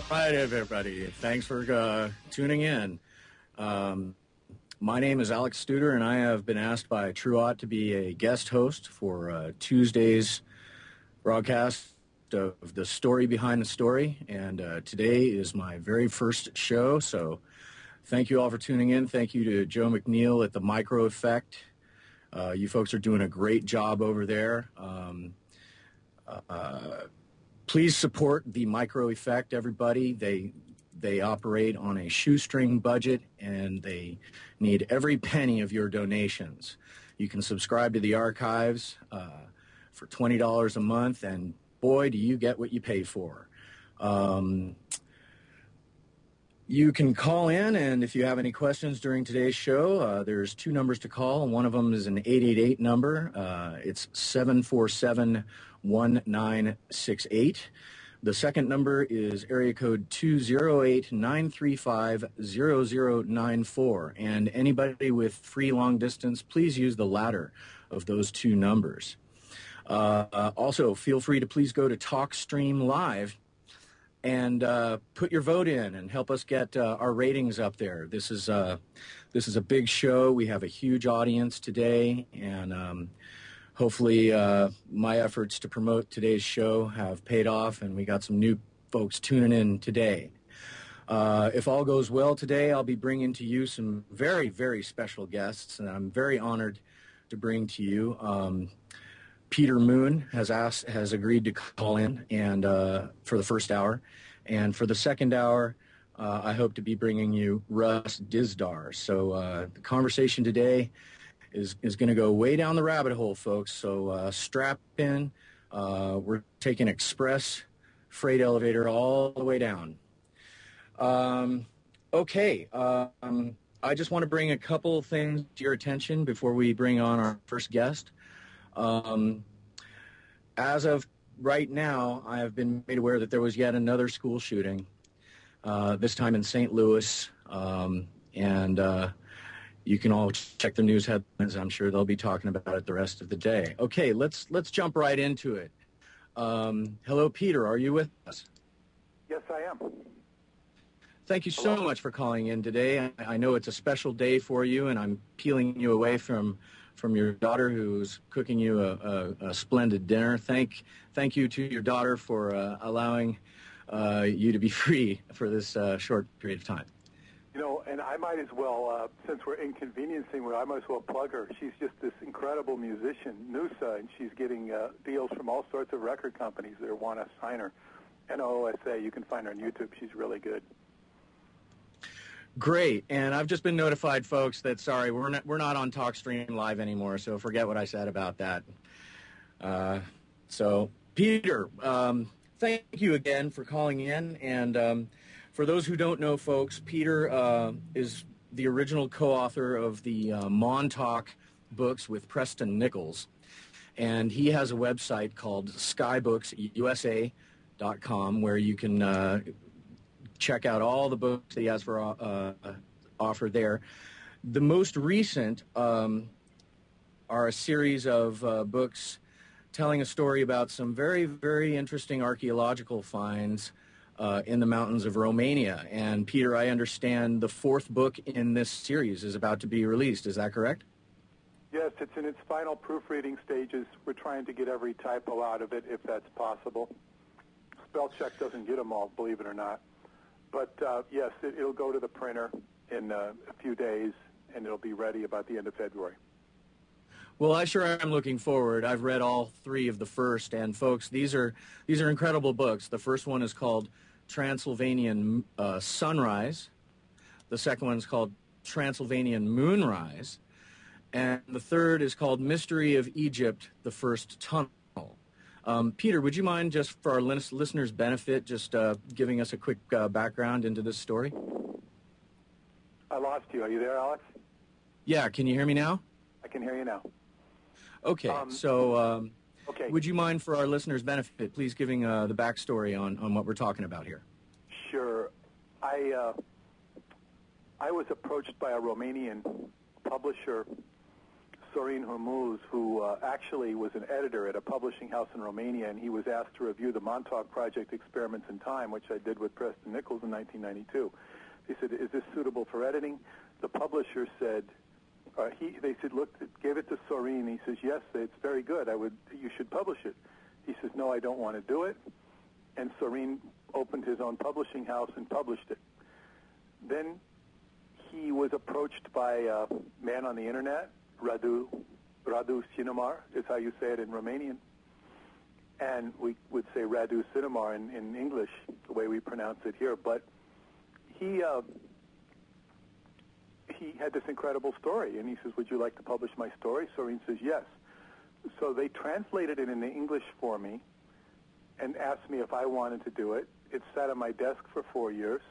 right, everybody. Thanks for tuning in. My name is Alex Studer, and I have been asked by Truott to be a guest host for Tuesday's broadcast of The Story Behind the Story. And today is my very first show, so thank you all for tuning in. Thank you to Joe McNeil at the Micro Effect. You folks are doing a great job over there. Please support the Micro Effect, everybody. They operate on a shoestring budget, and they need every penny of your donations. You can subscribe to the archives for $20 a month, and boy, do you get what you pay for. You can call in, and if you have any questions during today's show, there's two numbers to call. One of them is an 888 number. It's 747-1968. The second number is area code 208-935-0094. And anybody with free long distance, please use the latter of those two numbers. Also, feel free to please go to TalkStream Live and put your vote in and help us get our ratings up there. This is a big show. We have a huge audience today, and hopefully my efforts to promote today's show have paid off, and we got some new folks tuning in today. If all goes well today, I'll be bringing to you some very, very special guests, and I'm very honored to bring to you. Peter Moon has agreed to call in and for the first hour, and for the second hour, I hope to be bringing you Russ Dizdar. So the conversation today is going to go way down the rabbit hole, folks. So strap in. We're taking express freight elevator all the way down. Okay. I just want to bring a couple things to your attention before we bring on our first guest. As of right now, I have been made aware that there was yet another school shooting, this time in St. Louis, and you can all check the news headlines. I'm sure they'll be talking about it the rest of the day. Okay, let's jump right into it. Hello, Peter. Are you with us? Yes, I am. Thank you so much for calling in today. I know it's a special day for you, and I'm peeling you away from your daughter, who's cooking you a splendid dinner. Thank you to your daughter for allowing you to be free for this short period of time. You know, and I might as well, since we're inconveniencing her, I might as well plug her. She's just this incredible musician, Noosa, and she's getting deals from all sorts of record companies that want to sign her. NOSA, you can find her on YouTube. She's really good. Great, and I've just been notified, folks, that sorry, we're not on TalkStream Live anymore, so forget what I said about that. So, Peter, thank you again for calling in, and for those who don't know, folks, Peter is the original co-author of the Montauk books with Preston Nichols, and he has a website called skybooks.usa.com where you can check out all the books that he has for offer there. The most recent are a series of books telling a story about some very, very interesting archaeological finds in the mountains of Romania. And Peter, I understand the fourth book in this series is about to be released. Is that correct? Yes, it's in its final proofreading stages. We're trying to get every typo out of it if that's possible. Spell check doesn't get them all, believe it or not. But, yes, it'll go to the printer in a few days, and it'll be ready about the end of February. Well, I sure am looking forward. I've read all three of the first, and, folks, these are incredible books. The first one is called Transylvanian Sunrise. The second one is called Transylvanian Moonrise. And the third is called Mystery of Egypt, the First Tunnel. Peter, would you mind, just for our listeners' benefit, just giving us a quick background into this story? I lost you. Are you there, Alex? Yeah, can you hear me now? I can hear you now. Okay, okay. Would you mind, for our listeners' benefit, please giving the backstory on what we're talking about here? Sure. I was approached by a Romanian publisher Sorin Hormuz, who actually was an editor at a publishing house in Romania, and he was asked to review the Montauk Project Experiments in Time, which I did with Preston Nichols in 1992. He said, "Is this suitable for editing?" The publisher said, they said, "Look," gave it to Sorin. He says, "Yes, it's very good. You should publish it." He says, "No, I don't want to do it." And Sorin opened his own publishing house and published it. Then he was approached by a man on the internet, Radu Sinomar is how you say it in Romanian. And we would say Radu Sinomar in English, the way we pronounce it here. But he had this incredible story, and he says, "Would you like to publish my story?" Sorin says, "Yes." So they translated it into English for me and asked me if I wanted to do it. It sat on my desk for 4 years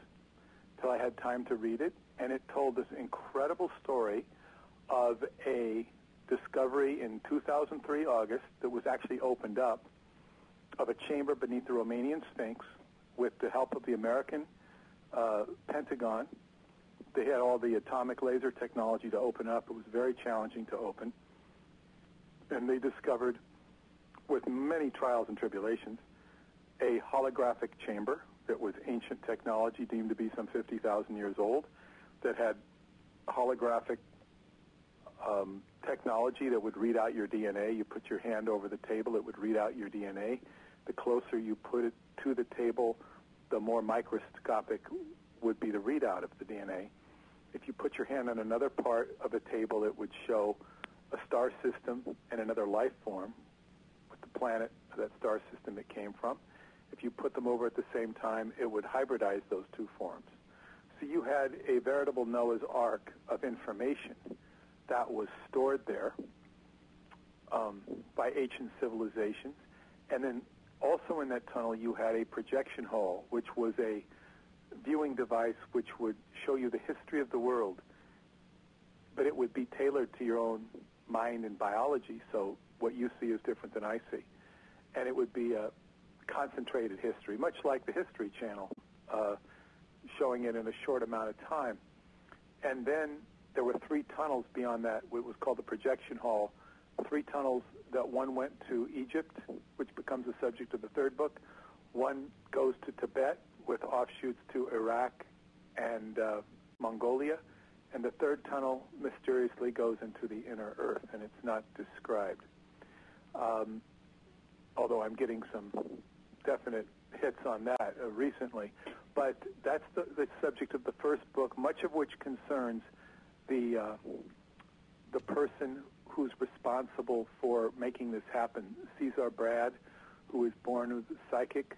till I had time to read it, and it told this incredible story of a discovery in 2003 August that was actually opened up of a chamber beneath the Romanian Sphinx with the help of the American Pentagon. They had all the atomic laser technology to open up. It was very challenging to open. And they discovered, with many trials and tribulations, a holographic chamber that was ancient technology, deemed to be some 50,000 years old, that had holographic technology that would read out your DNA. You put your hand over the table, it would read out your DNA. The closer you put it to the table, the more microscopic would be the readout of the DNA. If you put your hand on another part of a table, it would show a star system and another life form with the planet of that star system it came from. If you put them over at the same time, it would hybridize those two forms. So you had a veritable Noah's Ark of information that was stored there by ancient civilizations. And then also in that tunnel, you had a projection hall, which was a viewing device which would show you the history of the world, but it would be tailored to your own mind and biology, so what you see is different than I see. And it would be a concentrated history, much like the History Channel, showing it in a short amount of time. And then there were 3 tunnels beyond that, what was called the projection hall, 3 tunnels that one went to Egypt, which becomes the subject of the 3rd book. One goes to Tibet with offshoots to Iraq and Mongolia. And the 3rd tunnel mysteriously goes into the inner earth, and it's not described. Although I'm getting some definite hits on that recently. But that's the subject of the 1st book, much of which concerns the person who's responsible for making this happen, Cesar Brad, who was born as a psychic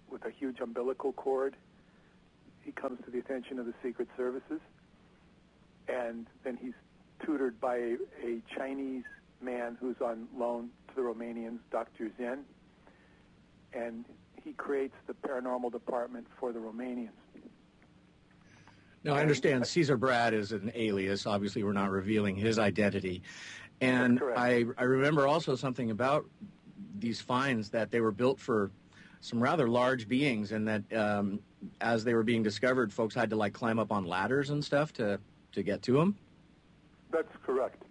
with a huge umbilical cord. He comes to the attention of the Secret Services, and then he's tutored by a Chinese man who's on loan to the Romanians, Dr. Zen, and he creates the paranormal department for the Romanians. Now, I understand Cesar Brad is an alias. Obviously, we're not revealing his identity. And I remember also something about these finds, that they were built for some rather large beings, and that as they were being discovered, folks had to, like, climb up on ladders and stuff to get to them? That's correct.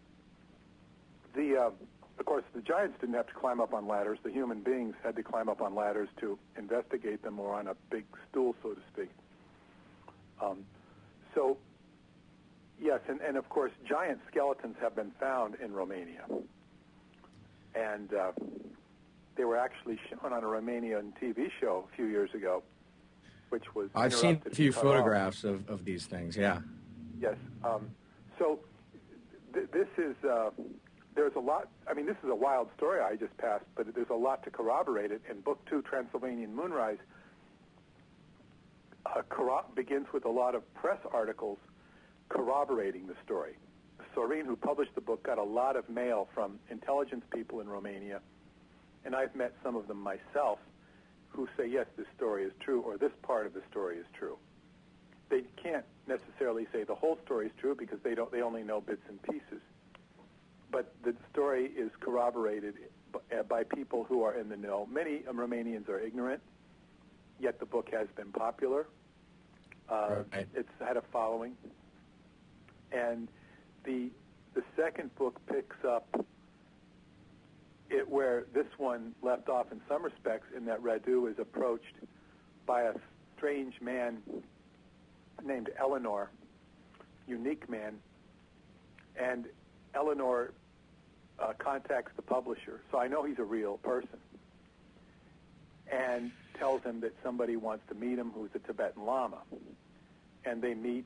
Of course, the giants didn't have to climb up on ladders. The human beings had to climb up on ladders to investigate them, or on a big stool, so to speak. So, yes, and of course, giant skeletons have been found in Romania. And they were actually shown on a Romanian TV show a few years ago, which was I've seen a few photographs of these things, yeah. Yes. So this is, there's a lot, I mean, this is a wild story I just passed, but there's a lot to corroborate it. In Book 2, Transylvanian Moonrise, begins with a lot of press articles corroborating the story. Sorin, who published the book, got a lot of mail from intelligence people in Romania, and I've met some of them myself who say, yes, this story is true, or this part of the story is true. They can't necessarily say the whole story is true because they only know bits and pieces. But the story is corroborated by people who are in the know. Many Romanians are ignorant, yet the book has been popular. Right. It's had a following. And the The second book picks up it where this one left off in some respects, in that Radu is approached by a strange man named Eleanor, unique man, and Eleanor contacts the publisher, so I know he's a real person, and tells him that somebody wants to meet him who's a Tibetan Lama. And they meet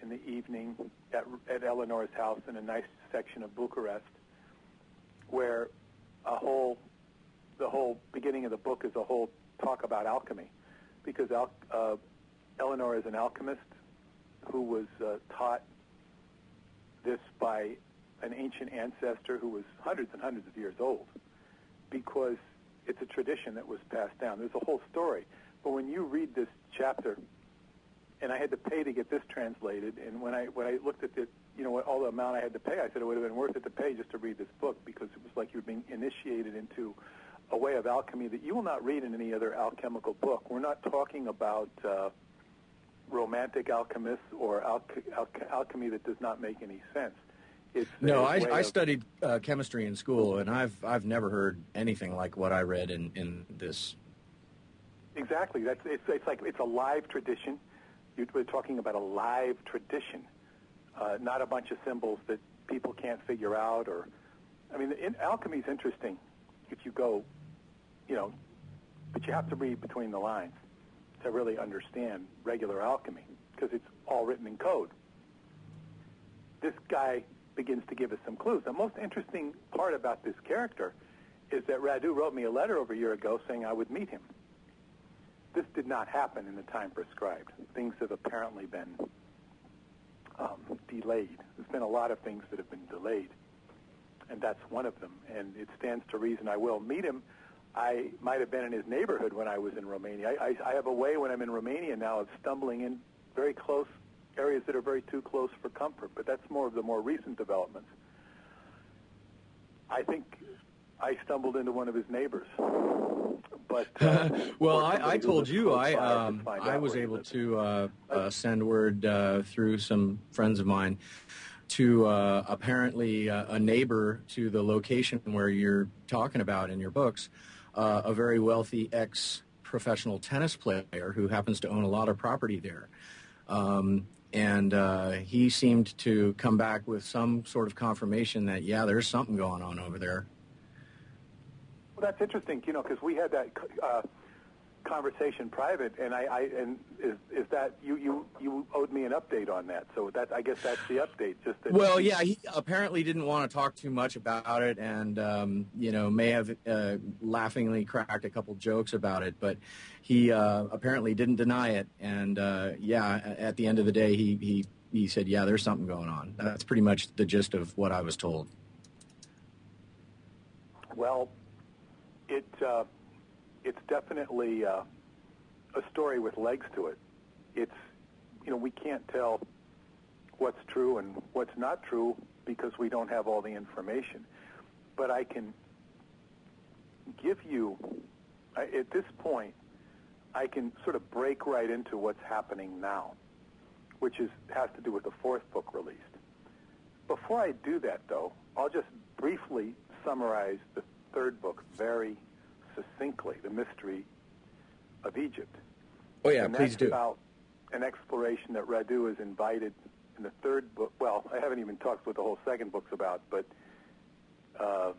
in the evening at Eleanor's house in a nice section of Bucharest, where the whole beginning of the book is a whole talk about alchemy, because Eleanor is an alchemist who was taught this by an ancient ancestor who was hundreds and hundreds of years old, because it's a tradition that was passed down. There's a whole story. But when you read this chapter, and I had to pay to get this translated, and when I looked at it, all the amount I had to pay, I said it would have been worth it to pay just to read this book, because it was like you were being initiated into a way of alchemy that you will not read in any other alchemical book. We're not talking about romantic alchemists or alchemy that does not make any sense. No, I studied chemistry in school, and I've never heard anything like what I read in this. Exactly. It's a live tradition. We're talking about a live tradition, not a bunch of symbols that people can't figure out. Alchemy is interesting if you go, but you have to read between the lines to really understand regular alchemy, because it's all written in code. This guy begins to give us some clues. The most interesting part about this character is that Radu wrote me a letter over a year ago saying I would meet him. This did not happen in the time prescribed. Things have apparently been delayed. There's been a lot of things that have been delayed, and that's one of them, and it stands to reason I will meet him. I might have been in his neighborhood when I was in Romania. I have a way when I'm in Romania now of stumbling in very close areas that are very too close for comfort, but that's more of the more recent developments. I think I stumbled into one of his neighbors. But well, I told you I was able to send word through some friends of mine to apparently a neighbor to the location where you're talking about in your books, a very wealthy ex-professional tennis player who happens to own a lot of property there. And he seemed to come back with some sort of confirmation that, yeah, there's something going on over there. Well, that's interesting, because we had that conversation private, and is that you owed me an update on that? So I guess that's the update. Just that. Well, yeah, he apparently didn't want to talk too much about it, and may have laughingly cracked a couple jokes about it, but he apparently didn't deny it. And at the end of the day, he said, yeah, there's something going on. That's pretty much the gist of what I was told. Well, it's definitely a story with legs to it. It's, we can't tell what's true and what's not true because we don't have all the information. But I can give you, at this point, I can sort of break right into what's happening now, which has to do with the fourth book released. Before I do that, though, I'll just briefly summarize the third book very succinctly, The Mystery of Egypt. Oh, yeah, please do. That's about an exploration that Radu is invited in the third book. Well, I haven't even talked what the whole second book's about, but I'll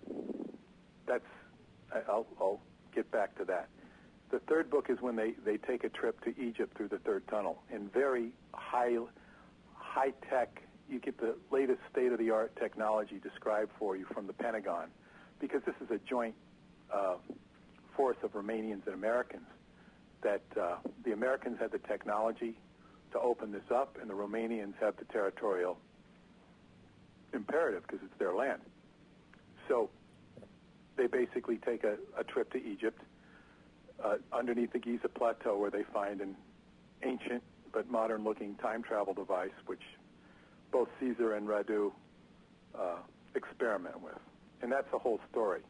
get back to that. The third book is when they take a trip to Egypt through the third tunnel in very high-tech. You get the latest state-of-the-art technology described for you from the Pentagon, because this is a joint force of Romanians and Americans, that the Americans had the technology to open this up, and the Romanians have the territorial imperative because it's their land. So they basically take a trip to Egypt underneath the Giza Plateau, where they find an ancient but modern-looking time travel device, which both Caesar and Radu experiment with. And that's the whole story.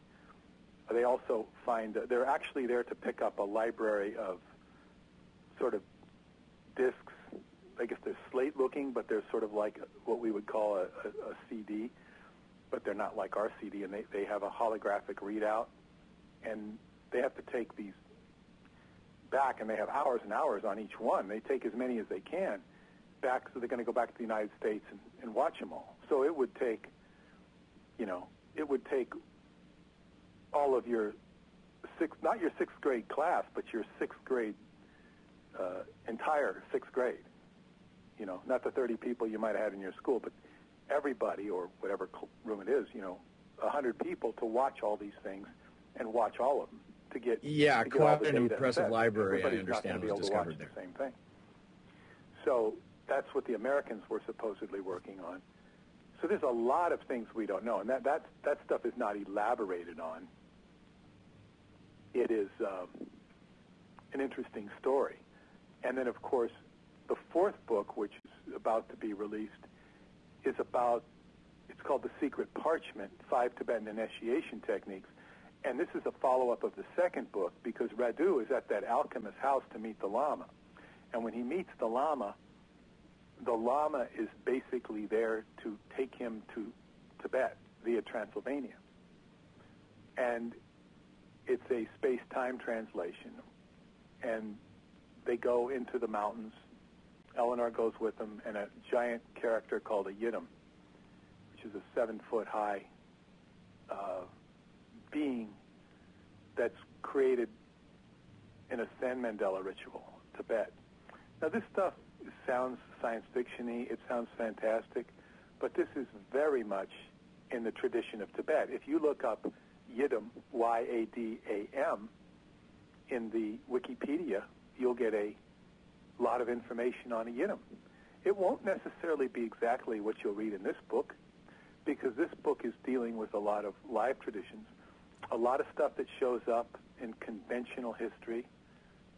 They also find they're actually there to pick up a library of sort of discs. I guess they're slate-looking, but they're sort of like what we would call a CD but they're not like our CD, and they have a holographic readout, and they have to take these back, and they have hours and hours on each one. They take as many as they can back, so they're going to go back to the United States and watch them all. So it would take, it would take all of your not your sixth grade class, but your sixth grade, entire sixth grade. Not the 30 people you might have had in your school, but everybody, or whatever room it is, 100 people to watch all these things and watch all of them to get quite an impressive library. I understand was discovered there. The same thing. So that's what the Americans were supposedly working on. So there's a lot of things we don't know, and that stuff is not elaborated on. It is an interesting story. And then, of course, the fourth book, which is about to be released, is about, it's called The Secret Parchment, 5 Tibetan Initiation Techniques. And this is a follow-up of the second book, because Radu is at that alchemist's house to meet the Lama. And when he meets the Lama is basically there to take him to Tibet via Transylvania. And it's a space-time translation. And they go into the mountains. Eleanor goes with them, and a giant character called a Yidam, which is a 7-foot-high being that's created in a San Mandela ritual, Tibet. Now, this stuff sounds science fiction-y, it sounds fantastic, but this is very much in the tradition of Tibet. If you look up Yidam, Y-A-D-A-M, in the Wikipedia, you'll get a lot of information on a Yidam. It won't necessarily be exactly what you'll read in this book, because this book is dealing with a lot of live traditions, a lot of stuff that shows up in conventional history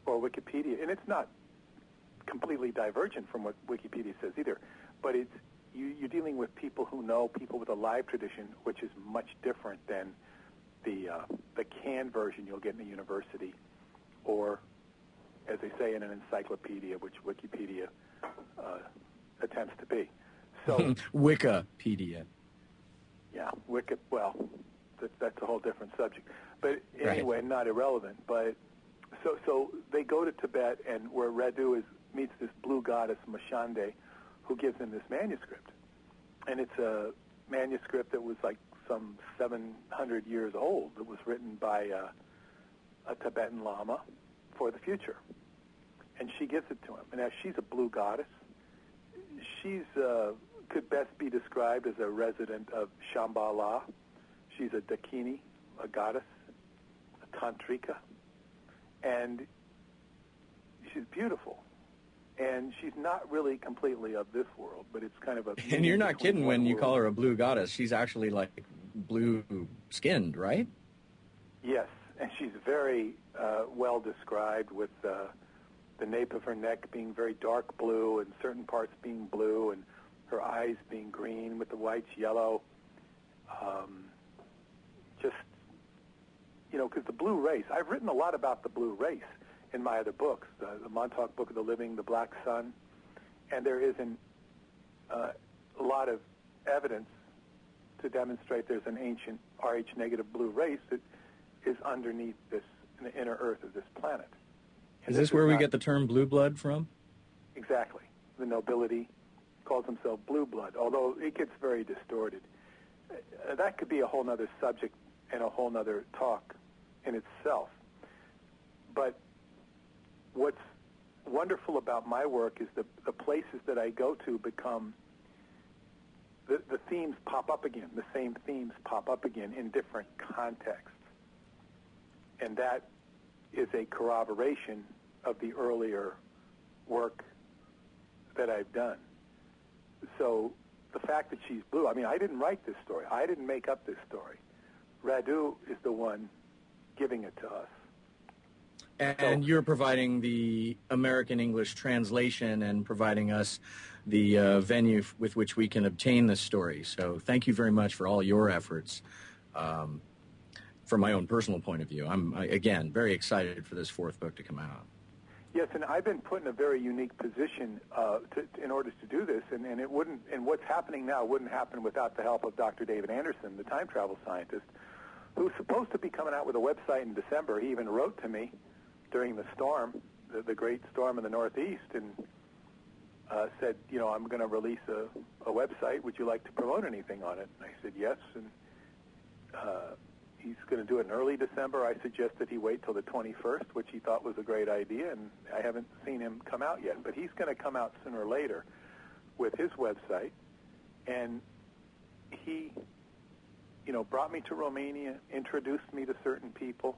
or Wikipedia. And it's not completely divergent from what Wikipedia says either, but it's you're dealing with people who know, people with a live tradition, which is much different than the canned version you'll get in a university, or, as they say, in an encyclopedia, which Wikipedia attempts to be. So Wikipedia. Yeah, well, that's a whole different subject. But anyway, right. Not irrelevant. But so they go to Tibet, and where Radu meets this blue goddess, Mashande, who gives him this manuscript. And it's a manuscript that was like some 700 years old. It was written by a Tibetan Lama for the future. And she gives it to him. And as she's a blue goddess, she's could best be described as a resident of Shambhala. She's a Dakini, a goddess, a Tantrika. And she's beautiful. And she's not really completely of this world, but it's kind of a... And you're not kidding when you call her a blue goddess. She's actually like blue-skinned, right? Yes, and she's very well described, with the nape of her neck being very dark blue and certain parts being blue, and her eyes being green with the whites yellow. Because the blue race, I've written a lot about the blue race in my other books, the Montauk Book of the Living, The Black Sun, and there isn't a lot of evidence to demonstrate there's an ancient Rh-negative blue race that is underneath this, in the inner earth of this planet. And is this where we get the term blue blood from? Exactly. The nobility calls themselves blue blood, although it gets very distorted. That could be a whole other subject and a whole other talk in itself. But what's wonderful about my work is the places that I go to become, the themes pop up again, the same themes pop up again in different contexts. And that is a corroboration of the earlier work that I've done. So the fact that she's blue, I mean, I didn't write this story. I didn't make up this story. Radu is the one giving it to us. And you're providing the American English translation and providing us the venue with which we can obtain this story. So thank you very much for all your efforts. From my own personal point of view, I'm, again, very excited for this fourth book to come out. Yes, and I've been put in a very unique position in order to do this, and it wouldn't. And what's happening now wouldn't happen without the help of Dr. David Anderson, the time travel scientist, who's supposed to be coming out with a website in December. He even wrote to me during the storm, the great storm in the Northeast, and said, I'm going to release a website. Would you like to promote anything on it? And I said yes, and he's going to do it in early December. I suggested he wait till the 21st, which he thought was a great idea, and I haven't seen him come out yet. But he's going to come out sooner or later with his website, and he, brought me to Romania, introduced me to certain people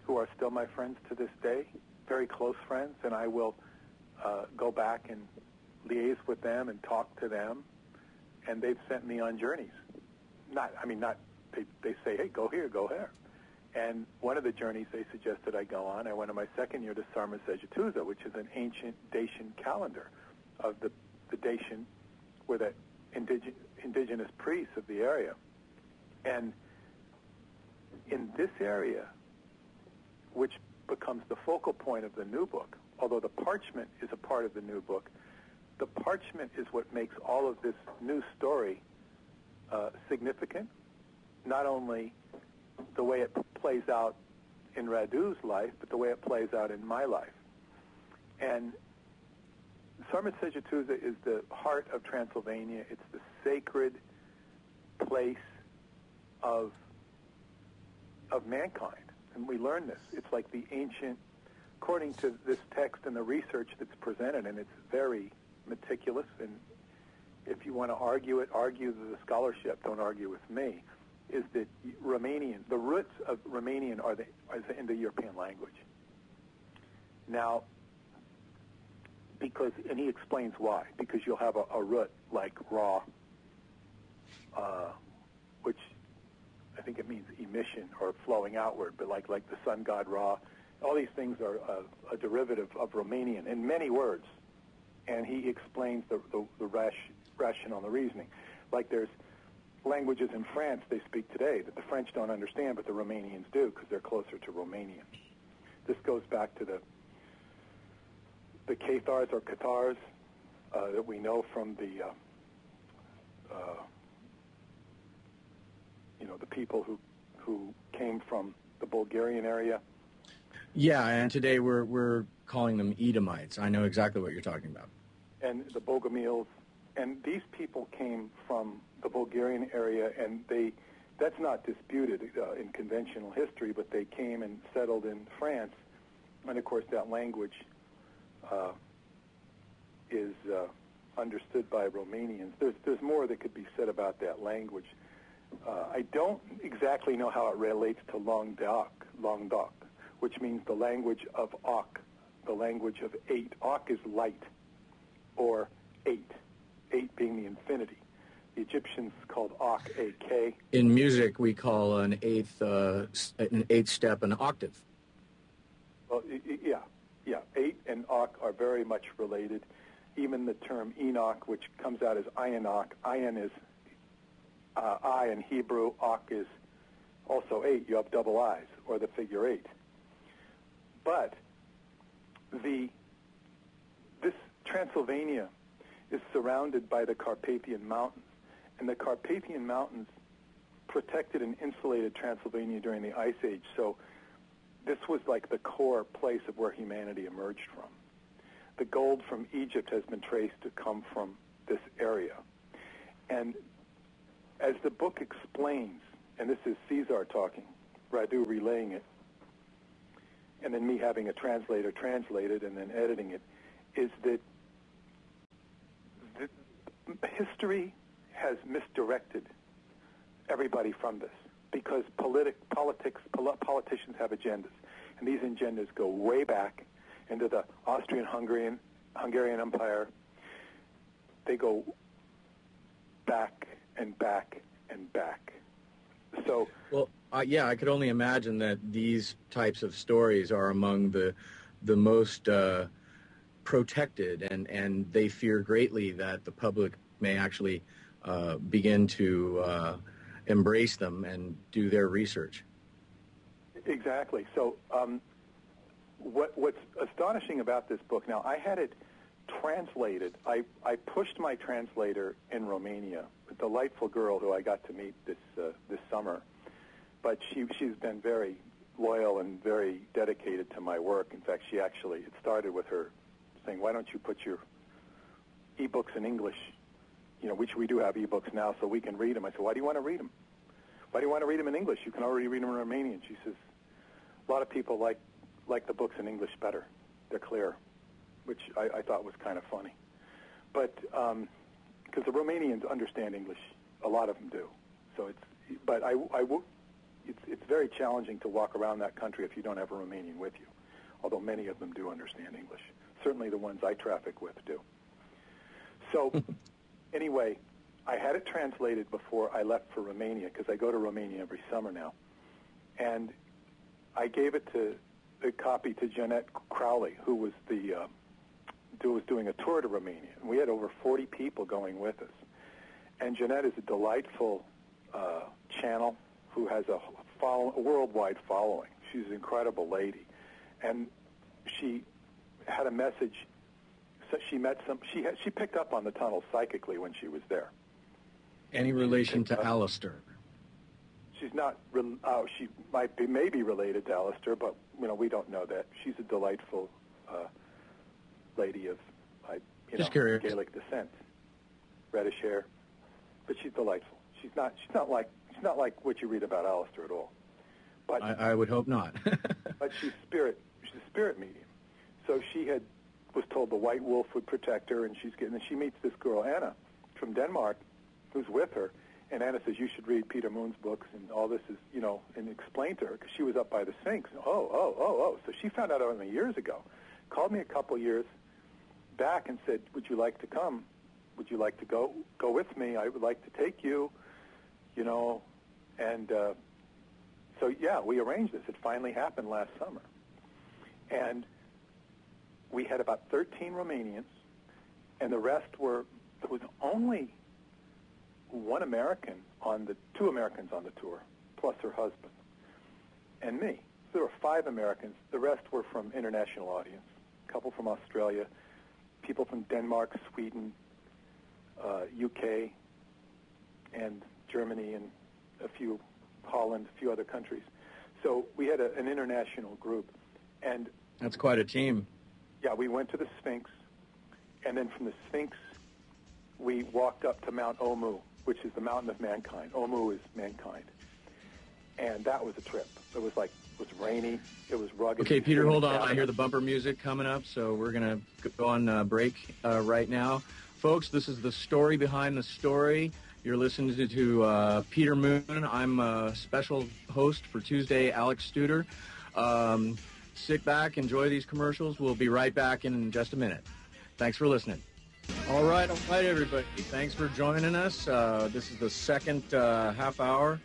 who are still my friends to this day, very close friends, and I will go back and liaise with them and talk to them, and they've sent me on journeys. They say, hey, go here, go there. And one of the journeys they suggested I go on, I went on my second year to Sarmisegetusa, which is an ancient Dacian calendar of the Dacian, were the indigenous priests of the area. And in this area, which becomes the focal point of the new book, although the parchment is a part of the new book, the parchment is what makes all of this new story significant. Not only the way it plays out in Radu's life, but the way it plays out in my life. And Sarmisegetusa is the heart of Transylvania. It's the sacred place of mankind. And we learn this. It's like the ancient, according to this text and the research that's presented, and it's very meticulous, and if you want to argue it, argue the scholarship, don't argue with me, is that Romanian, the roots of Romanian are the Indo-European language. Now, and he explains why, because you'll have a root like Ra, which I think it means emission or flowing outward, but like the sun god Ra. All these things are a derivative of Romanian in many words, and he explains the rationale and the reasoning. Like there's languages in France they speak today that the French don't understand, but the Romanians do because they're closer to Romanian. This goes back to the Cathars or Cathars that we know from the people who came from the Bulgarian area. Yeah, and today we're calling them Edomites. I know exactly what you're talking about. And the Bogomils, and these people came from the Bulgarian area, and that's not disputed in conventional history, but they came and settled in France, and of course that language is understood by Romanians. There's more that could be said about that language. I don't exactly know how it relates to Languedoc, which means the language of Ak, the language of eight. Ak is light, or eight being the infinity. The Egyptians called Ak, A-K. In music, we call an eighth step an octave. Well, yeah. Eight and Ak are very much related. Even the term Enoch, which comes out as Ionok, Ion is I in Hebrew, Ak is also 8. You have double I's, or the figure 8. But this Transylvania is surrounded by the Carpathian Mountains, and the Carpathian Mountains protected and insulated Transylvania during the Ice Age. So this was like the core place of where humanity emerged from. The gold from Egypt has been traced to come from this area. And as the book explains, and this is Caesar talking, Radu relaying it, and then me having a translator translate it and then editing it, is that history has misdirected everybody from this because politicians have agendas, and these agendas go way back into the Austrian-Hungarian Empire. They go back and back and back. So, well, I could only imagine that these types of stories are among the most protected, and they fear greatly that the public may actually begin to embrace them and do their research. Exactly. So What's astonishing about this book, now I had it translated. I pushed my translator in Romania, a delightful girl who I got to meet this summer. But she's been very loyal and very dedicated to my work. In fact, it started with her saying, "Why don't you put your e-books in English? Which we do have e-books now, so we can read them." I said, "Why do you want to read them? Why do you want to read them in English? You can already read them in Romanian." She says, "A lot of people like the books in English better. They're clear," which I thought was kind of funny. But because the Romanians understand English, a lot of them do. So it's very challenging to walk around that country if you don't have a Romanian with you, although many of them do understand English. Certainly the ones I traffic with do. So anyway, I had it translated before I left for Romania, because I go to Romania every summer now. And I gave a copy to Jeanette Crowley, who was doing a tour to Romania. And we had over 40 people going with us. And Jeanette is a delightful channel who has a worldwide following. She's an incredible lady. And she had a message. So she picked up on the tunnel psychically when she was there. Any relation to Alistair? She's not. She may be related to Alistair, but we don't know that. She's a delightful lady of Just curious. Gaelic descent, reddish hair, but she's delightful. She's not like what you read about Alistair at all. But I would hope not. But she's a spirit medium. So she was told the white wolf would protect her, and she meets this girl Anna from Denmark, who's with her, and Anna says, "You should read Peter Moon's books," and all this is, and explained to her, because she was up by the Sphinx. Oh. So she found out only years ago. Called me a couple years back and said, "Would you like to come? Would you like to go with me? I would like to take you," and so yeah, we arranged this. It finally happened last summer. And we had about 13 Romanians, and the rest there was only two Americans on the tour, plus her husband, and me. So there were 5 Americans. The rest were from international audience, a couple from Australia, people from Denmark, Sweden, UK, and Germany, and Holland, a few other countries. So we had an international group. And that's quite a team. Yeah, we went to the Sphinx, and then from the Sphinx, we walked up to Mount Omu, which is the mountain of mankind. Omu is mankind. And that was a trip. It was rainy. It was rugged. Okay, Peter, hold on. I hear the bumper music coming up, so we're going to go on break right now. Folks, this is the story behind the story. You're listening to Peter Moon. I'm a special host for Tuesday, Alex Studer. Sit back, enjoy these commercials. We'll be right back in just a minute. Thanks for listening. All right, everybody. Thanks for joining us. This is the second half hour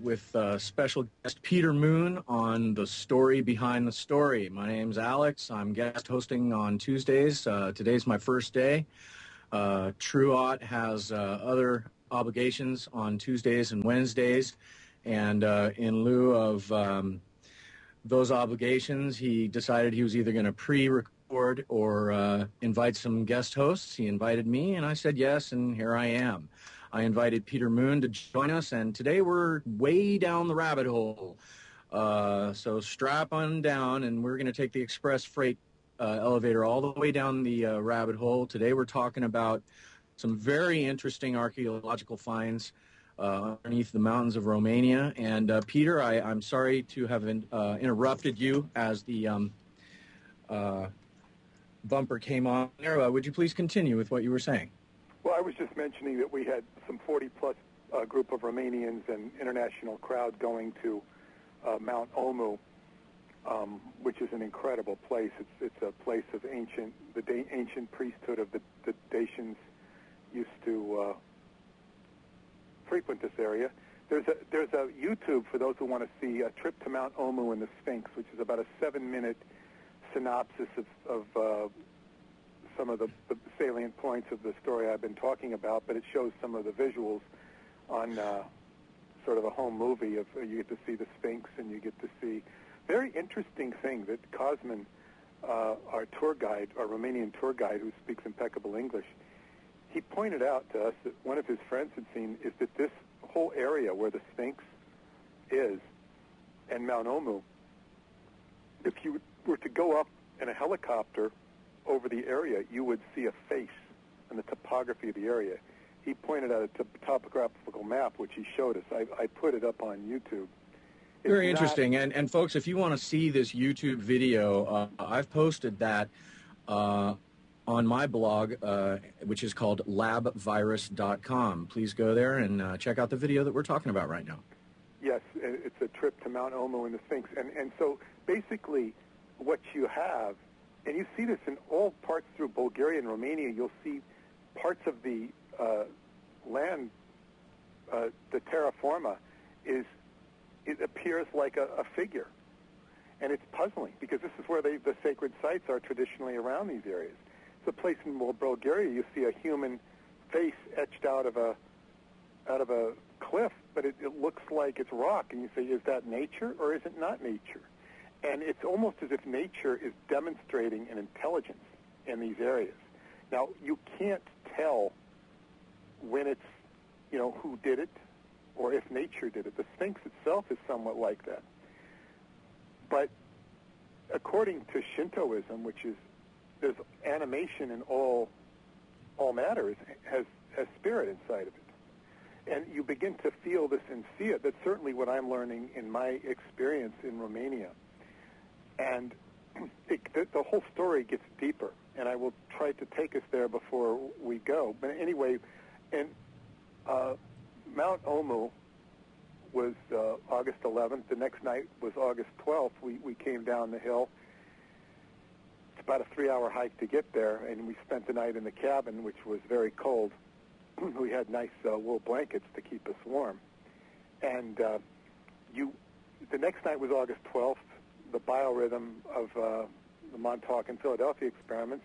with special guest Peter Moon on the story behind the story. My name's Alex. I'm guest hosting on Tuesdays. Today's my first day. Truott has other obligations on Tuesdays and Wednesdays, and in lieu of those obligations, he decided he was either going to pre-record or invite some guest hosts. He invited me, and I said yes, and here I am. I invited Peter Moon to join us, and today we're way down the rabbit hole. So strap on down, and we're going to take the express freight elevator all the way down the rabbit hole. Today we're talking about some very interesting archaeological finds underneath the mountains of Romania. And Peter, I'm sorry to have interrupted you as the bumper came on there. Would you please continue with what you were saying? Well, I was just mentioning that we had some 40-plus group of Romanians and international crowd going to Mount Omu, which is an incredible place. It's a place of the ancient priesthood of the Dacians used to frequent this area. There's a YouTube for those who want to see a trip to Mount Omu and the Sphinx, which is about a 7-minute synopsis of some of the salient points of the story I've been talking about, but it shows some of the visuals on sort of a home movie. You get to see the Sphinx, and you get to see very interesting thing that Cosmin, our tour guide, our Romanian tour guide who speaks impeccable English, he pointed out to us that one of his friends had seen is that this whole area where the Sphinx is and Mount Omu, if you were to go up in a helicopter over the area, you would see a face in the topography of the area. He pointed out a topographical map, which he showed us. I put it up on YouTube. Very interesting. And folks, if you want to see this YouTube video, I've posted that on my blog, which is called labvirus.com. Please go there and check out the video that we're talking about right now. Yes, it's a trip to Mount Omu and the Sphinx. And so basically what you have, and you see this in all parts through Bulgaria and Romania, you'll see parts of the land, the terra forma, it appears like a figure. And it's puzzling because this is where the sacred sites are traditionally around these areas. It's a place in Bulgaria you see a human face etched out of a cliff, but it looks like it's rock, and you say, is that nature or is it not nature? And it's almost as if nature is demonstrating an intelligence in these areas. Now, you can't tell when it's, who did it or if nature did it. The Sphinx itself is somewhat like that. But according to Shintoism, which is, there's animation in all matter, has spirit inside of it. And you begin to feel this and see it. That's certainly what I'm learning in my experience in Romania. And the whole story gets deeper, and I will try to take us there before we go. But anyway, and Mount Omu was August 11th. The next night was August 12th. We came down the hill. It's about a 3-hour hike to get there, and we spent the night in the cabin, which was very cold. We had nice wool blankets to keep us warm. And the next night was August 12th, the biorhythm of the Montauk and Philadelphia experiments.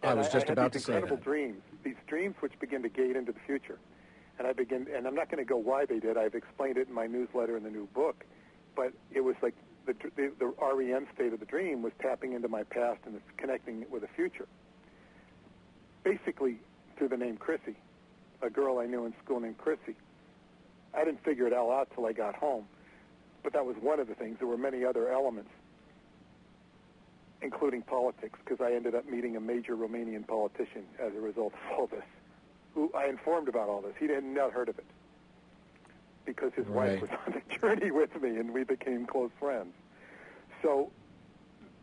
And I was just about to say that. Incredible dreams, these dreams which begin to gate into the future. And and I'm not going to go why they did. I've explained it in my newsletter in the new book. But it was like the REM state of the dream was tapping into my past and it's connecting it with the future. Basically, through the name Chrissy, a girl I knew in school named Chrissy. I didn't figure it all out till I got home. But that was one of the things. There were many other elements, including politics, because I ended up meeting a major Romanian politician as a result of all this, who I informed about all this. He had not heard of it because his wife was on the journey with me, and we became close friends. So,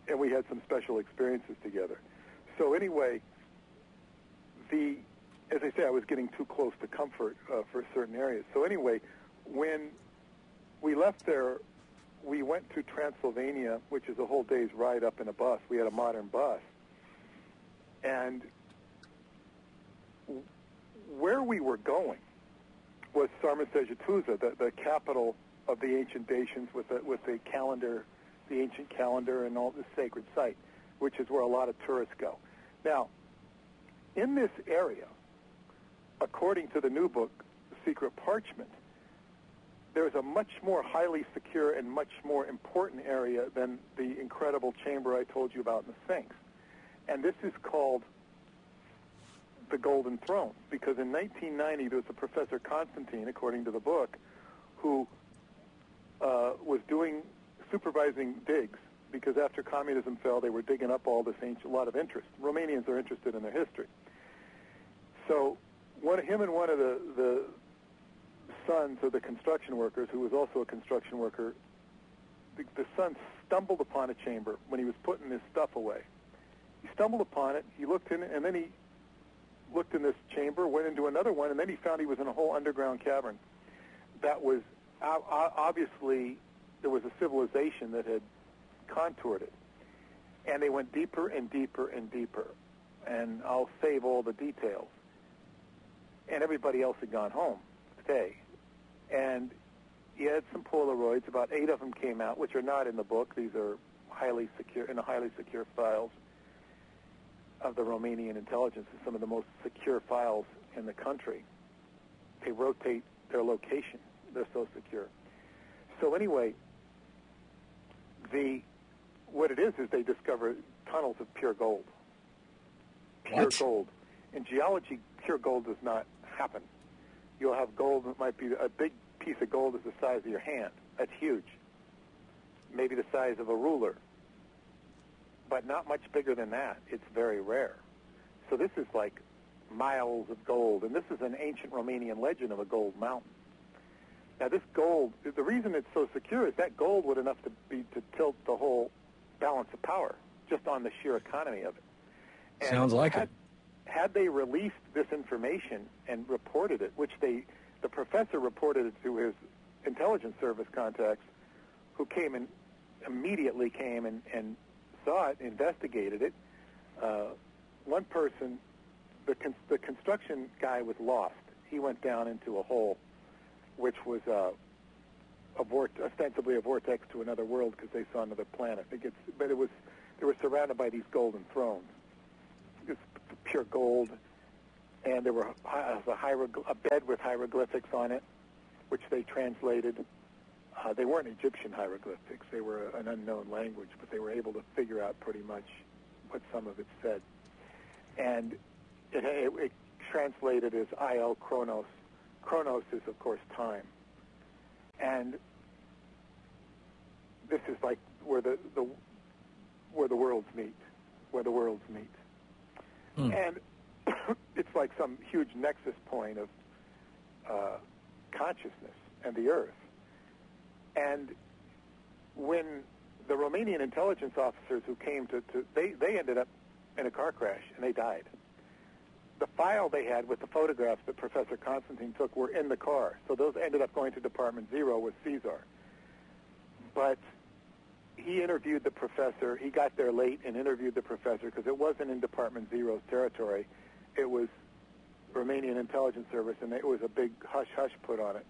and we had some special experiences together. So anyway, as I say, I was getting too close to comfort for certain areas. So anyway, when we left there, we went to Transylvania, which is a whole day's ride up in a bus. We had a modern bus. And where we were going was Sarmisegetuza, the capital of the ancient Dacians with the calendar, the ancient calendar and all the sacred site, which is where a lot of tourists go. Now, in this area, according to the new book, Secret Parchment, there's a much more highly secure and much more important area than the incredible chamber I told you about in the Sphinx. And this is called the Golden Throne, because in 1990 there was a Professor Constantine, according to the book, who was supervising digs, because after communism fell, they were digging up all this a lot of interest. Romanians are interested in their history. So him and one of the sons of the construction workers, who was also a construction worker, the son stumbled upon a chamber when he was putting his stuff away. He stumbled upon it, he looked in it, and then he looked in this chamber, went into another one, and then he found he was in a whole underground cavern. That was, obviously, there was a civilization that had contoured it. And they went deeper and deeper and deeper. And I'll save all the details. And everybody else had gone home to stay. And he had some Polaroids. About 8 of them came out, which are not in the book. These are highly secure, in the highly secure files of the Romanian intelligence. It's some of the most secure files in the country. They rotate their location. They're so secure. So anyway, what it is they discover tunnels of pure gold. Pure What? gold. In geology, pure gold does not happen. You'll have gold that might be a big piece of gold is the size of your hand. That's huge. Maybe the size of a ruler. But not much bigger than that. It's very rare. So this is like miles of gold. And this is an ancient Romanian legend of a gold mountain. Now this gold, the reason it's so secure is that gold would enough to tilt the whole balance of power just on the sheer economy of it. And Sounds like it. Had they released this information and reported it, which the professor reported it to his intelligence service contacts, who immediately came and saw it, investigated it. One person, the construction guy, was lost. He went down into a hole, which was ostensibly a vortex to another world because they saw another planet. They were surrounded by these golden thrones. It's pure gold, and there were a bed with hieroglyphics on it, which they translated. They weren't Egyptian hieroglyphics. They were an unknown language, but they were able to figure out pretty much what some of it said. And it translated as Io Chronos. Chronos is, of course, time. And this is like where the worlds meet, And it's like some huge nexus point of consciousness and the Earth. And when the Romanian intelligence officers who came they ended up in a car crash and they died. The file they had with the photographs that Professor Constantine took were in the car, so those ended up going to Department Zero with Caesar. But he interviewed the professor. He got there late and interviewed the professor because it wasn't in Department Zero's territory. It was Romanian intelligence service, and it was a big hush-hush put on it.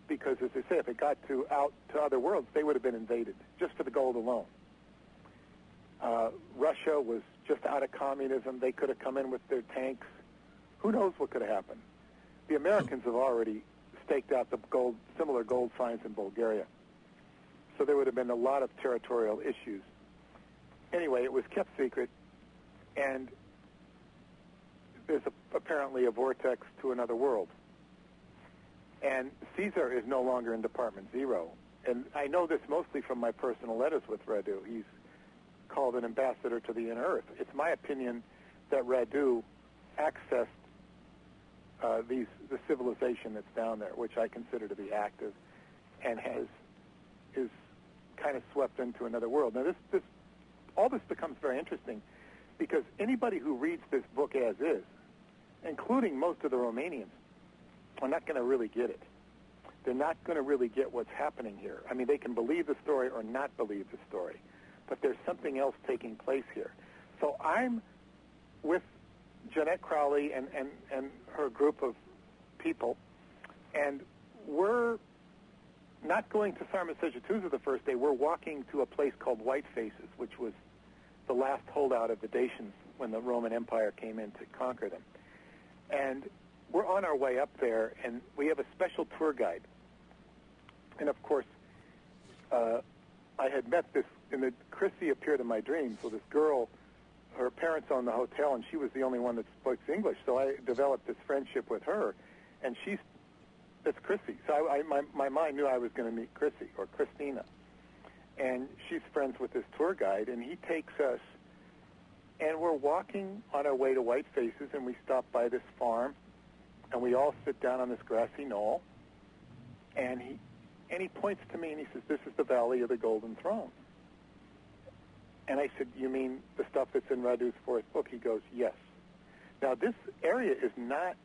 Because, as they say, if it got out to other worlds, they would have been invaded, just for the gold alone. Russia was just out of communism. They could have come in with their tanks. Who knows what could have happened? The Americans have already staked out the similar gold finds in Bulgaria. So there would have been a lot of territorial issues. Anyway, it was kept secret, and there's apparently a vortex to another world. And Caesar is no longer in Department Zero. And I know this mostly from my personal letters with Radu. He's called an ambassador to the inner Earth. It's my opinion that Radu accessed the civilization that's down there, which I consider to be active, and is kind of swept into another world. Now, all this becomes very interesting because anybody who reads this book as is, including most of the Romanians, are not going to really get it. They're not going to really get what's happening here. I mean, they can believe the story or not believe the story, but there's something else taking place here. So I'm with Jeanette Crowley and her group of people, and we're not going to Sarmisegetusa the first day. We're walking to a place called White Faces, which was the last holdout of the Dacians when the Roman Empire came in to conquer them. And we're on our way up there, and we have a special tour guide. And, of course, I had met Chrissy appeared in my dreams. So this girl, her parents owned the hotel, and she was the only one that spoke English. So I developed this friendship with her, and that's Chrissy. So my mind knew I was going to meet Chrissy, or Christina. And she's friends with this tour guide, and he takes us, and we're walking on our way to White Faces, and we stop by this farm, and we all sit down on this grassy knoll, and he points to me and he says, "This is the Valley of the Golden Throne." And I said, "You mean the stuff that's in Radu's fourth book?" He goes, "Yes." Now, this area is not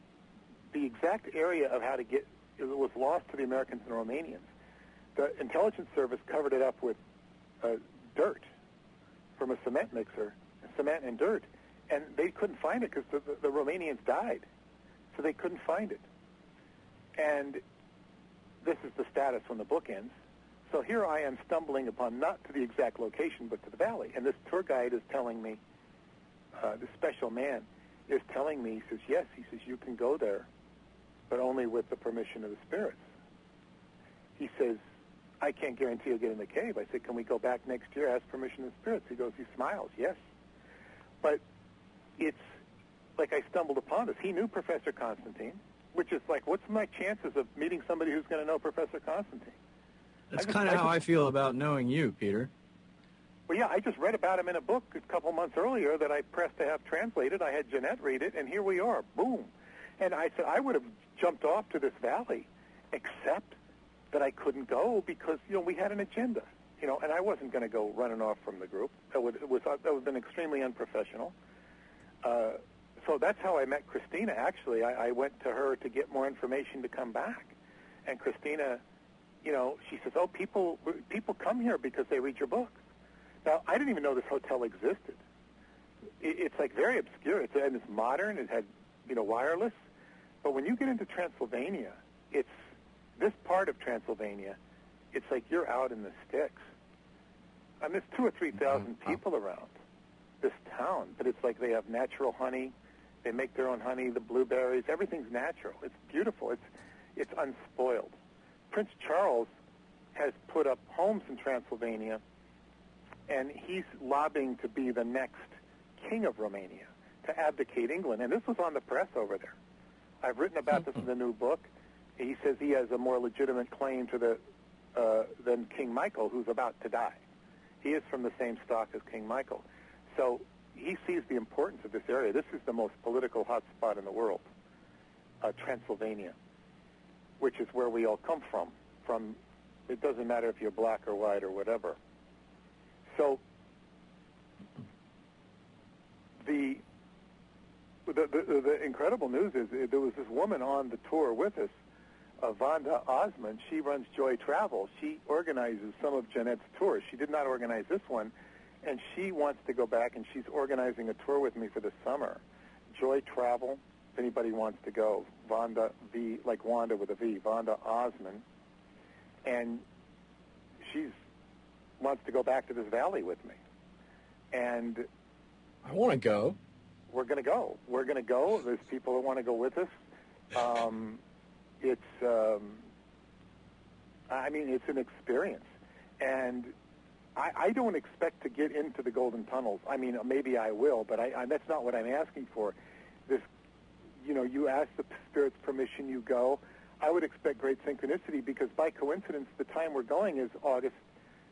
the exact area of how to get. It was lost to the Americans and Romanians. The intelligence service covered it up with dirt from a cement mixer, cement and dirt, and they couldn't find it because the Romanians died. So they couldn't find it. And this is the status when the book ends. So here I am stumbling upon, not to the exact location, but to the valley. And this tour guide is telling me, this special man is telling me, he says, yes, he says, you can go there, but only with the permission of the spirits. He says, I can't guarantee you'll get in the cave. I said, can we go back next year, ask permission of spirits? He goes, he smiles, yes. But it's like I stumbled upon this. He knew Professor Constantine, which is like, what's my chances of meeting somebody who's going to know Professor Constantine? That's kind of how I feel about knowing you, Peter. Well, yeah, I just read about him in a book a couple months earlier that I pressed to have translated. I had Jeanette read it, and here we are, boom. And I said, I would have jumped off to this valley, except that I couldn't go because, we had an agenda, and I wasn't going to go running off from the group. That would have been extremely unprofessional. So that's how I met Christina, actually. I went to her to get more information to come back. And Christina, she says, oh, people come here because they read your books. Now, I didn't even know this hotel existed. It's like very obscure. And it's modern. It had, wireless. But when you get into Transylvania, it's this part of Transylvania, it's like you're out in the sticks. I mean, there's 2,000 or 3,000 people around this town, but it's like they have natural honey. They make their own honey, the blueberries. Everything's natural. It's beautiful. It's unspoiled. Prince Charles has put up homes in Transylvania, and he's lobbying to be the next king of Romania, to abdicate England. And this was on the press over there. I've written about this in the new book. He says he has a more legitimate claim to than King Michael, who's about to die. He is from the same stock as King Michael. So he sees the importance of this area. This is the most political hotspot in the world, Transylvania, which is where we all come from. It doesn't matter if you're black or white or whatever. So the incredible news is there was this woman on the tour with us, Vonda Osmond. She runs Joy Travel. She organizes some of Jeanette's tours. She did not organize this one, and she wants to go back, and she's organizing a tour with me for the summer. Joy Travel, if anybody wants to go. Vonda, V, like Wanda with a V, Vonda Osmond. And she wants to go back to this valley with me. And I want to go. We're going to go. We're going to go. There's people that want to go with us. It's an experience. And I don't expect to get into the Golden Tunnels. I mean, maybe I will, but that's not what I'm asking for. You ask the Spirit's permission, you go. I would expect great synchronicity because by coincidence, the time we're going is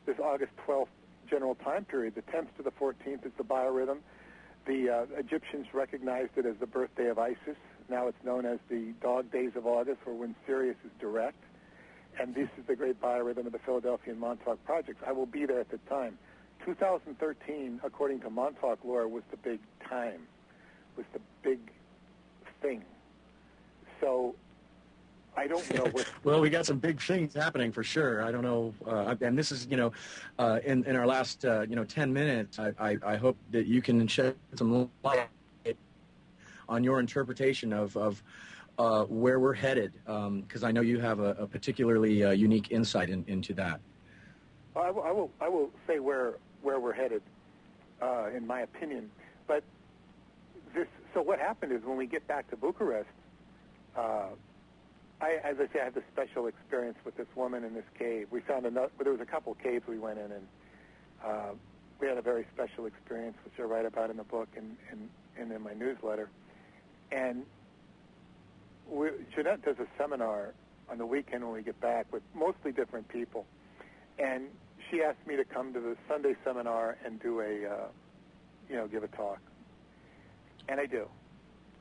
this August 12th general time period. The 10th to the 14th is the biorhythm. The Egyptians recognized it as the birthday of Isis. Now it's known as the Dog Days of August, or when Sirius is direct. And this is the great biorhythm of the Philadelphia and Montauk projects. I will be there at the time. 2013, according to Montauk lore, was the big time, was the big thing. So I don't know what... Well, we got some big things happening for sure. I don't know. And this is, in our last, 10 minutes, I hope that you can shed some light on your interpretation of where we're headed, because I know you have a particularly unique insight into that. I will say where we're headed, in my opinion. But so what happened is when we get back to Bucharest, as I say, I had this special experience with this woman in this cave. We found there was a couple of caves we went in, and we had a very special experience, which I write about in the book and in my newsletter. And Jeanette does a seminar on the weekend when we get back with mostly different people. And she asked me to come to the Sunday seminar and do give a talk. And I do.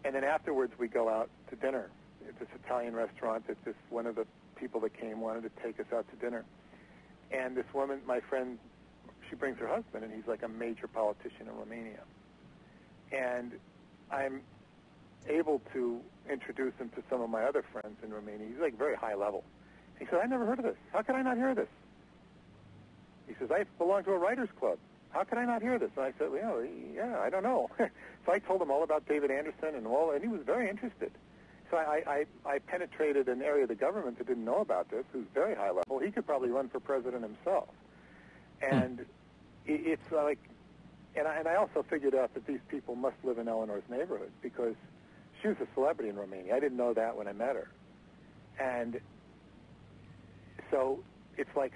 And then afterwards we go out to dinner at this Italian restaurant that one of the people that came wanted to take us out to dinner. And this woman, my friend, she brings her husband, and he's like a major politician in Romania. And I'm able to introduce him to some of my other friends in Romania. He's like very high level. He said, I never heard of this. How could I not hear this? He says, I belong to a writer's club. How could I not hear this? And I said, well, yeah, I don't know. So I told him all about David Anderson and he was very interested. So I penetrated an area of the government that didn't know about this, who's very high level. He could probably run for president himself. And it's like, and I also figured out that these people must live in Eleanor's neighborhood because she was a celebrity in Romania. I didn't know that when I met her. And so it's like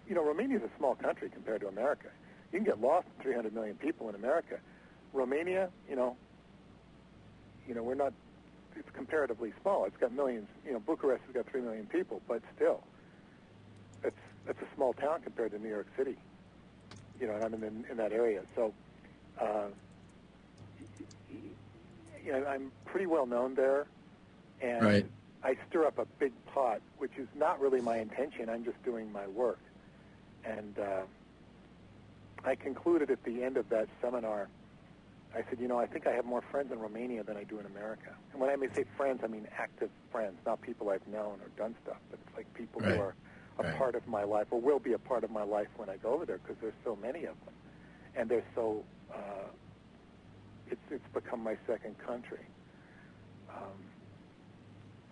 Romania is a small country compared to America. You can get lost in 300 million people in America. Romania, we're not. It's comparatively small. It's got millions. Bucharest has got 3 million people, but still, that's a small town compared to New York City. And I'm in that area, so I'm pretty well known there, and right. I stir up a big pot, which is not really my intention. I'm just doing my work, and I concluded at the end of that seminar. I said, I think I have more friends in Romania than I do in America. And when I say friends, I mean active friends, not people I've known or done stuff, but it's like people right. who are a part of my life or will be a part of my life when I go over there, because there's so many of them. And they're so, it's become my second country.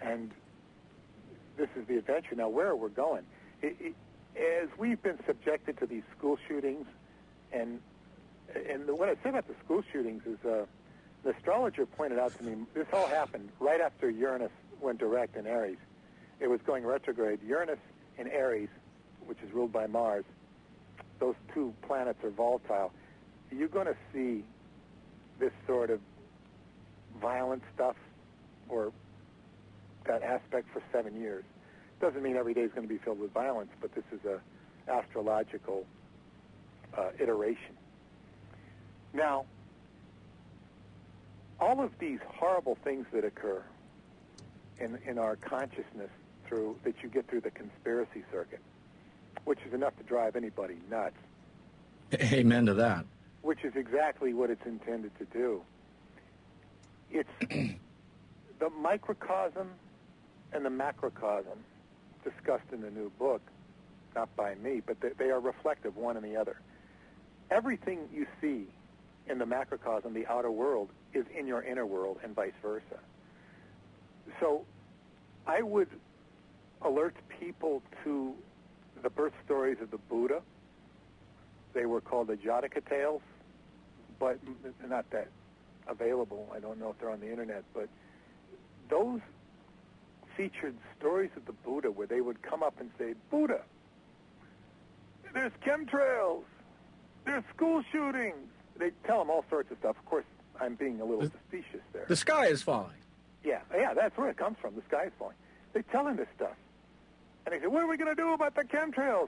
And this is the adventure. Now, where we're going, as we've been subjected to these school shootings, and what I say about the school shootings is the astrologer pointed out to me, this all happened right after Uranus went direct in Aries. It was going retrograde. Uranus in Aries, which is ruled by Mars, those two planets are volatile. You're going to see this sort of violent stuff or that aspect for 7 years. Doesn't mean every day is going to be filled with violence, but this is a astrological iteration. Now, all of these horrible things that occur in our consciousness that you get through the conspiracy circuit, which is enough to drive anybody nuts. Amen to that. Which is exactly what it's intended to do. It's the microcosm and the macrocosm discussed in the new book, not by me, but they are reflective one in the other. Everything you see in the macrocosm, the outer world, is in your inner world and vice versa. So I would alert people to the birth stories of the Buddha. They were called the Jataka tales, but they're not that available. I don't know if they're on the internet, but those featured stories of the Buddha where they would come up and say, Buddha, there's chemtrails, there's school shootings. They tell them all sorts of stuff. Of course, I'm being a little facetious there. The sky is falling. Yeah, that's where it comes from. The sky is falling. They tell him this stuff. And they say, what are we going to do about the chemtrails?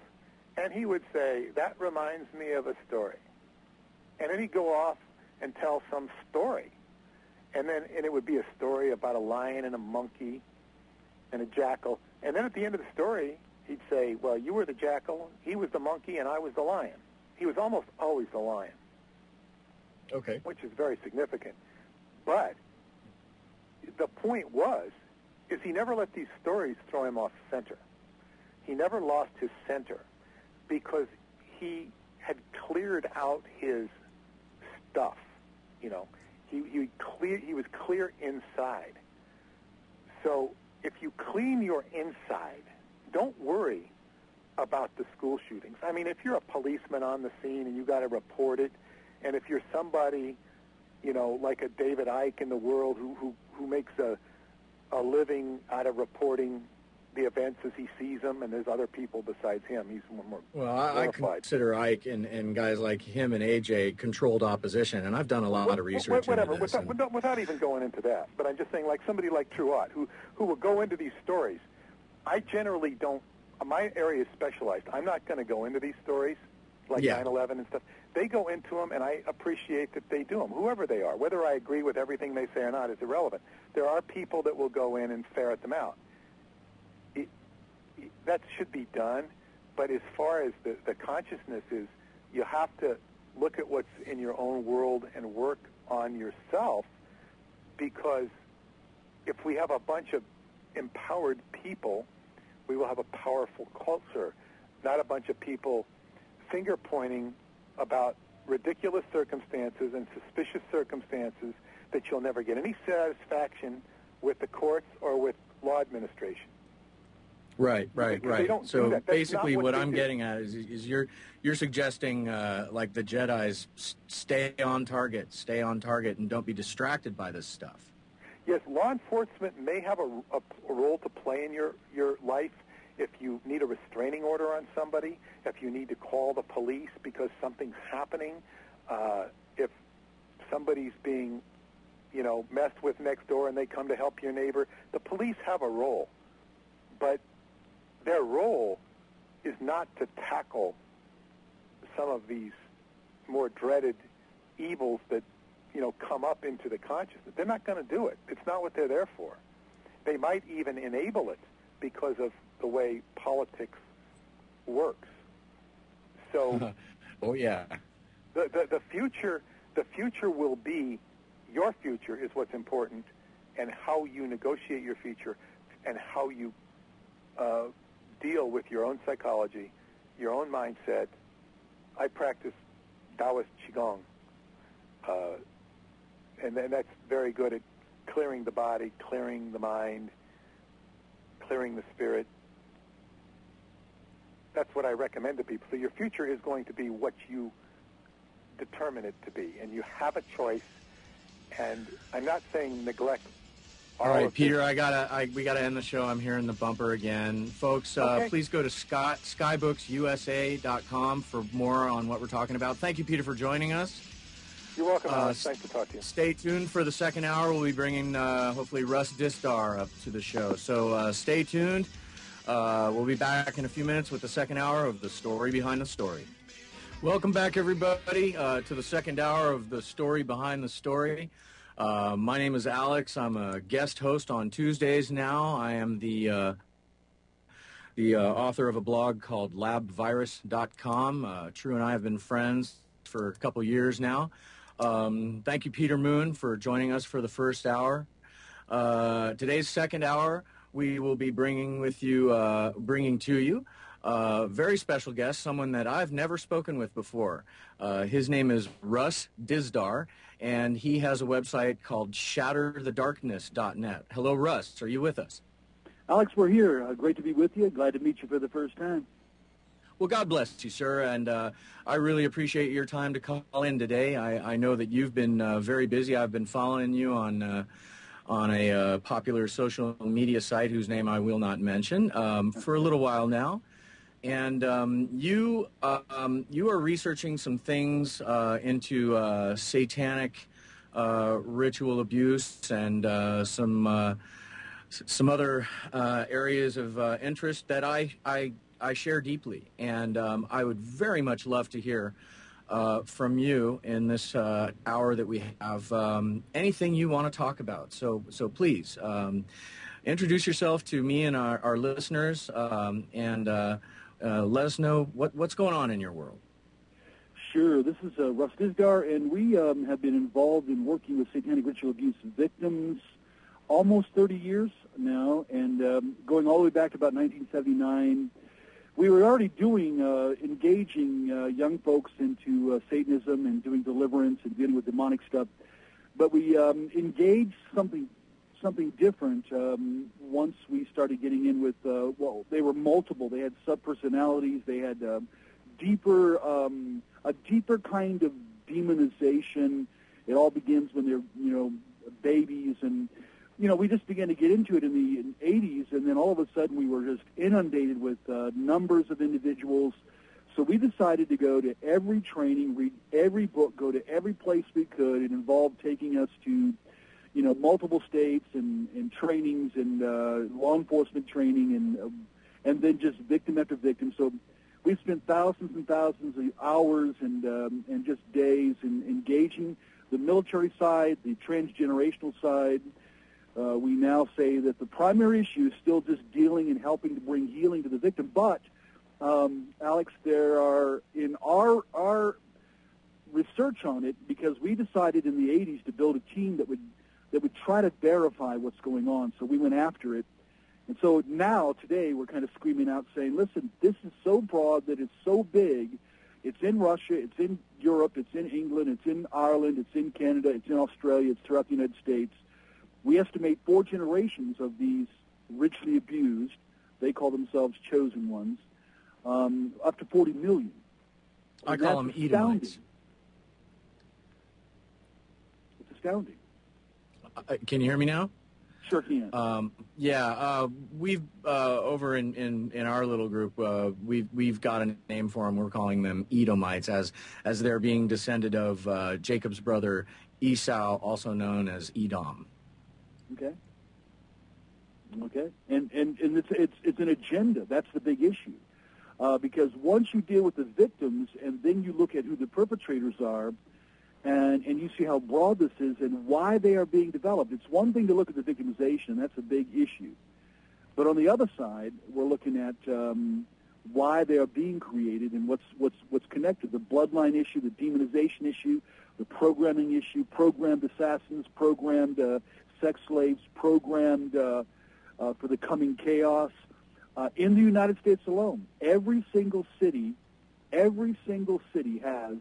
And he would say, that reminds me of a story. And then he'd go off and tell some story. And it would be a story about a lion and a monkey and a jackal. And then at the end of the story, he'd say, well, you were the jackal, he was the monkey, and I was the lion. He was almost always the lion. Okay. Which is very significant. But the point is he never let these stories throw him off center. He never lost his center because he had cleared out his stuff. He was clear inside. So if you clean your inside, don't worry about the school shootings. I mean, if you're a policeman on the scene and you got to report it, and if you're somebody, like a David Icke in the world who makes a living out of reporting the events as he sees them, and there's other people besides him. He's more well, I consider Ike and guys like him and AJ controlled opposition, and I've done a lot of research whatever, into this. without even going into that. But I'm just saying, like somebody like Truott, who will go into these stories. I generally don't. My area is specialized. I'm not going to go into these stories like 9/11 and stuff. They go into them, and I appreciate that they do them, whoever they are. Whether I agree with everything they say or not is irrelevant. There are people that will go in and ferret them out. That should be done, but as far as the consciousness is, you have to look at what's in your own world and work on yourself, because if we have a bunch of empowered people, we will have a powerful culture, not a bunch of people finger-pointing about ridiculous circumstances and suspicious circumstances that you'll never get any satisfaction with the courts or with law administration. Right. So basically what I'm do. getting at is you're suggesting like the Jedis stay on target, and don't be distracted by this stuff. Yes, law enforcement may have a role to play in your life if you need a restraining order on somebody, if you need to call the police because something's happening, if somebody's being, messed with next door and they come to help your neighbor, the police have a role. But their role is not to tackle some of these more dreaded evils that, come up into the consciousness. They're not going to do it. It's not what they're there for. They might even enable it because of the way politics works. So, oh yeah, the future will be, your future is what's important, and how you negotiate your future, and how you deal with your own psychology, your own mindset. I practice Taoist Qigong, and that's very good at clearing the body, clearing the mind, clearing the spirit. That's what I recommend to people. So your future is going to be what you determine it to be, and you have a choice. And I'm not saying neglect. All right, Peter, we gotta end the show. I'm hearing the bumper again, folks. Okay. Please go to skybooksusa.com for more on what we're talking about. Thank you, Peter, for joining us. You're welcome, Alex. Nice to talk to you. Stay tuned for the second hour. We'll be bringing, hopefully, Russ Dizdar up to the show. So stay tuned. We'll be back in a few minutes with the second hour of The Story Behind the Story. Welcome back, everybody, to the second hour of The Story Behind the Story. My name is Alex. I'm a guest host on Tuesdays now. I am the author of a blog called labvirus.com. True and I have been friends for a couple years now. Thank you, Peter Moon, for joining us for the first hour. Today's second hour, we will be bringing to you a very special guest, someone that I've never spoken with before. His name is Russ Dizdar, and he has a website called shatterthedarkness.net. Hello, Russ. Are you with us? Alex, we're here. Great to be with you. Glad to meet you for the first time. Well, God bless you, sir, and I really appreciate your time to call in today. I know that you've been very busy. I've been following you on a popular social media site whose name I will not mention for a little while now. And you are researching some things into satanic ritual abuse and some other areas of interest that I share deeply. And I would very much love to hear from you in this hour that we have. Anything you want to talk about. So please introduce yourself to me and our listeners, and let us know what's going on in your world. Sure. This is Russ Dizdar, and we have been involved in working with satanic ritual abuse victims almost 30 years now, and going all the way back to about 1979. We were already doing, engaging young folks into Satanism and doing deliverance and dealing with demonic stuff, but we engaged something different once we started getting in with, they were multiple. They had subpersonalities. They had a deeper kind of demonization. It all begins when they're, babies, and, we just began to get into it in the 80s, and then all of a sudden we were just inundated with numbers of individuals. So we decided to go to every training, read every book, go to every place we could. It involved taking us to multiple states and trainings and law enforcement training and then just victim after victim. So we spent thousands and thousands of hours and just days in engaging the military side, the transgenerational side. We now say that the primary issue is still just dealing and helping to bring healing to the victim. But, Alex, there are, in our research on it, because we decided in the 80s to build a team that would try to verify what's going on. So we went after it. And so now, today, we're kind of screaming out saying, listen, this is so broad that it's so big. It's in Russia, it's in Europe, it's in England, it's in Ireland, it's in Canada, it's in Australia, it's throughout the United States. We estimate 4 generations of these ritually abused, they call themselves chosen ones, up to 40 million. I call them Edomites. It's astounding. Can you hear me now? Sure can. We've over in our little group, we've got a name for them. We're calling them Edomites, as they're being descended of Jacob's brother Esau, also known as Edom. Okay. Okay, and it's an agenda. That's the big issue, because once you deal with the victims and then you look at who the perpetrators are, and you see how broad this is and why they are being developed. It's one thing to look at the victimization. That's a big issue. But on the other side, we're looking at why they are being created and what's connected. The bloodline issue, the demonization issue, the programming issue, programmed assassins, programmed sex slaves, programmed for the coming chaos. In the United States alone, every single city has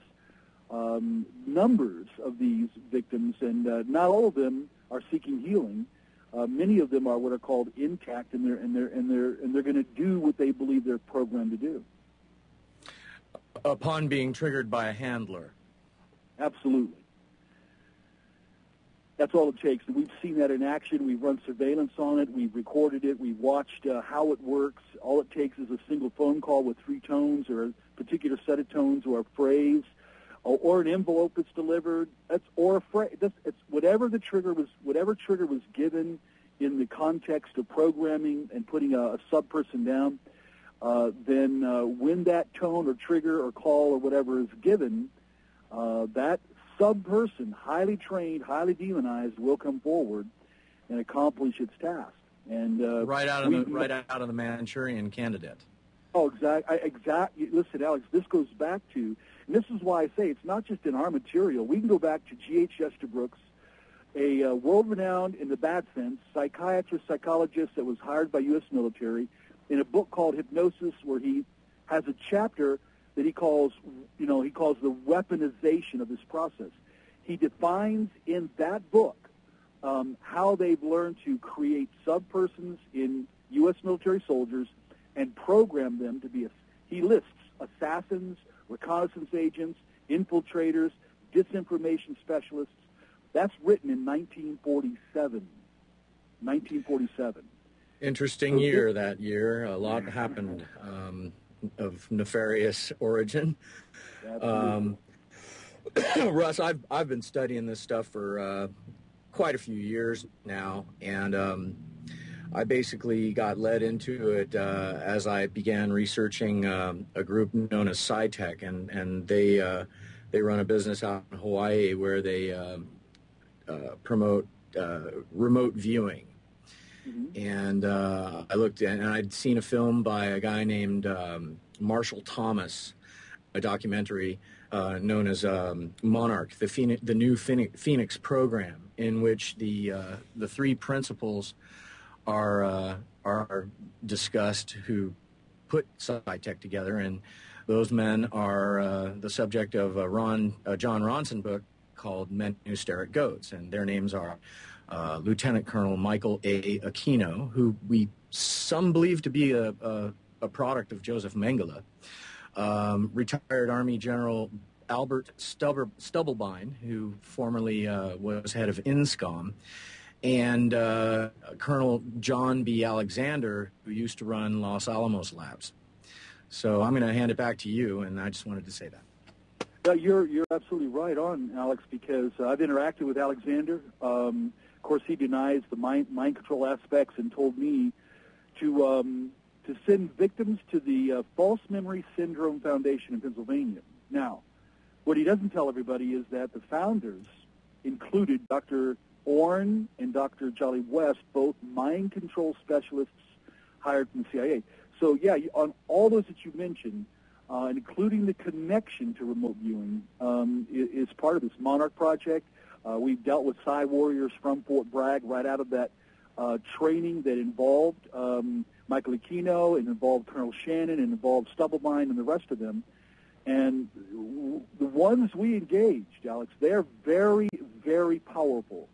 numbers of these victims, and not all of them are seeking healing. Many of them are what are called intact, and they're going to do what they believe they're programmed to do. Upon being triggered by a handler. Absolutely. That's all it takes. And we've seen that in action. We've run surveillance on it. We've recorded it. We've watched how it works. All it takes is a single phone call with 3 tones or a particular set of tones or a phrase, or an envelope that's delivered. Or a phrase. It's whatever trigger was given in the context of programming and putting a sub-person down. Then when that tone or trigger or call or whatever is given, that sub-person, highly trained, highly demonized, will come forward and accomplish its task. And right out of the Manchurian Candidate. Oh, exactly. Listen, Alex, this goes back to, and this is why I say it's not just in our material. We can go back to G.H. Estabrooks, a world-renowned, in the bad sense, psychiatrist, psychologist that was hired by U.S. military, in a book called Hypnosis, where he has a chapter that he calls the weaponization of this process. He defines in that book how they've learned to create sub-persons in U.S. military soldiers and program them to be, he lists assassins, reconnaissance agents, infiltrators, disinformation specialists. That's written in 1947. 1947. Interesting year that year. A lot happened of nefarious origin. Russ, I've been studying this stuff for quite a few years now, and I basically got led into it as I began researching a group known as SciTech, and they run a business out in Hawaii where they promote remote viewing. Mm-hmm. And I looked at, and I'd seen a film by a guy named Marshall Thomas, a documentary known as Monarch, the new Phoenix program, in which the 3 principals are discussed who put SciTech together, and those men are the subject of a John Ronson book called Men Who Stare at Goats, and their names are Lieutenant Colonel Michael A. Aquino, who some believe to be a product of Joseph Mengele, retired Army General Albert Stubblebine, who formerly was head of INSCOM, and Colonel John B. Alexander, who used to run Los Alamos Labs. So I'm going to hand it back to you, and I just wanted to say that. You're absolutely right on, Alex, because I've interacted with Alexander. Of course, he denies the mind control aspects and told me to send victims to the False Memory Syndrome Foundation in Pennsylvania. Now, what he doesn't tell everybody is that the founders included Dr. Orrin and Dr. Jolly West, both mind control specialists hired from the CIA. So, yeah, on all those that you mentioned, including the connection to remote viewing, is part of this Monarch project. We've dealt with Psi warriors from Fort Bragg right out of that training that involved Michael Aquino, it involved Colonel Shannon, it involved Stubblebine and the rest of them. And the ones we engaged, Alex, they're very, very powerful.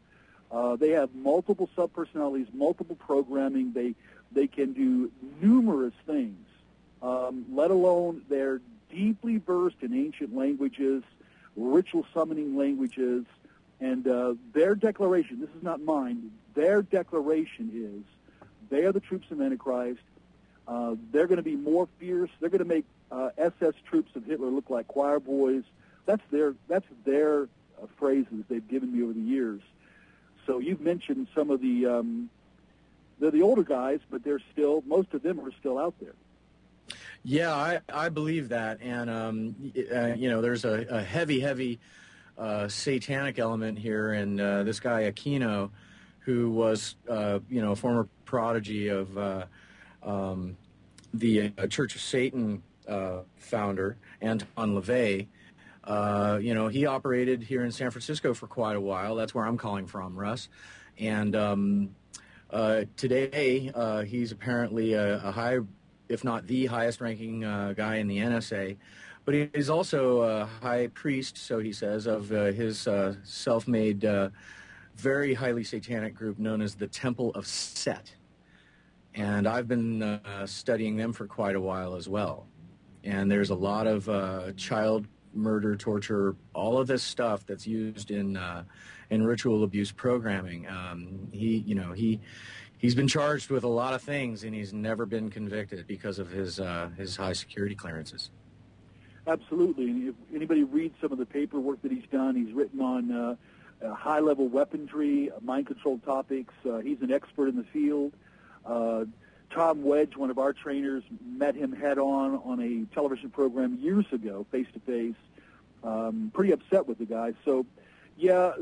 They have multiple subpersonalities, multiple programming. They can do numerous things, let alone they're deeply versed in ancient languages, ritual summoning languages, And their declaration, this is not mine, their declaration is they are the troops of Antichrist. They're going to be more fierce. They're going to make SS troops of Hitler look like choir boys. That's their phrases they've given me over the years. So you've mentioned some of they're the older guys, but most of them are still out there. Yeah, I believe that. And, there's a heavy satanic element here. And this guy Aquino, who was, a former prodigy of the Church of Satan founder, Anton LaVey, he operated here in San Francisco for quite a while. That's where I'm calling from, Russ. And today he's apparently a high, if not the highest-ranking guy in the NSA. But he's also a high priest, so he says, of his self-made, very highly satanic group known as the Temple of Set. And I've been studying them for quite a while as well. And there's a lot of child murder, torture, all of this stuff that's used in ritual abuse programming. He's been charged with a lot of things, and he's never been convicted because of his high security clearances. Absolutely. And if anybody reads some of the paperwork that he's done, he's written on high-level weaponry, mind control topics. He's an expert in the field. Tom Wedge, one of our trainers, met him head-on a television program years ago, face-to-face. Pretty upset with the guy. So, yeah,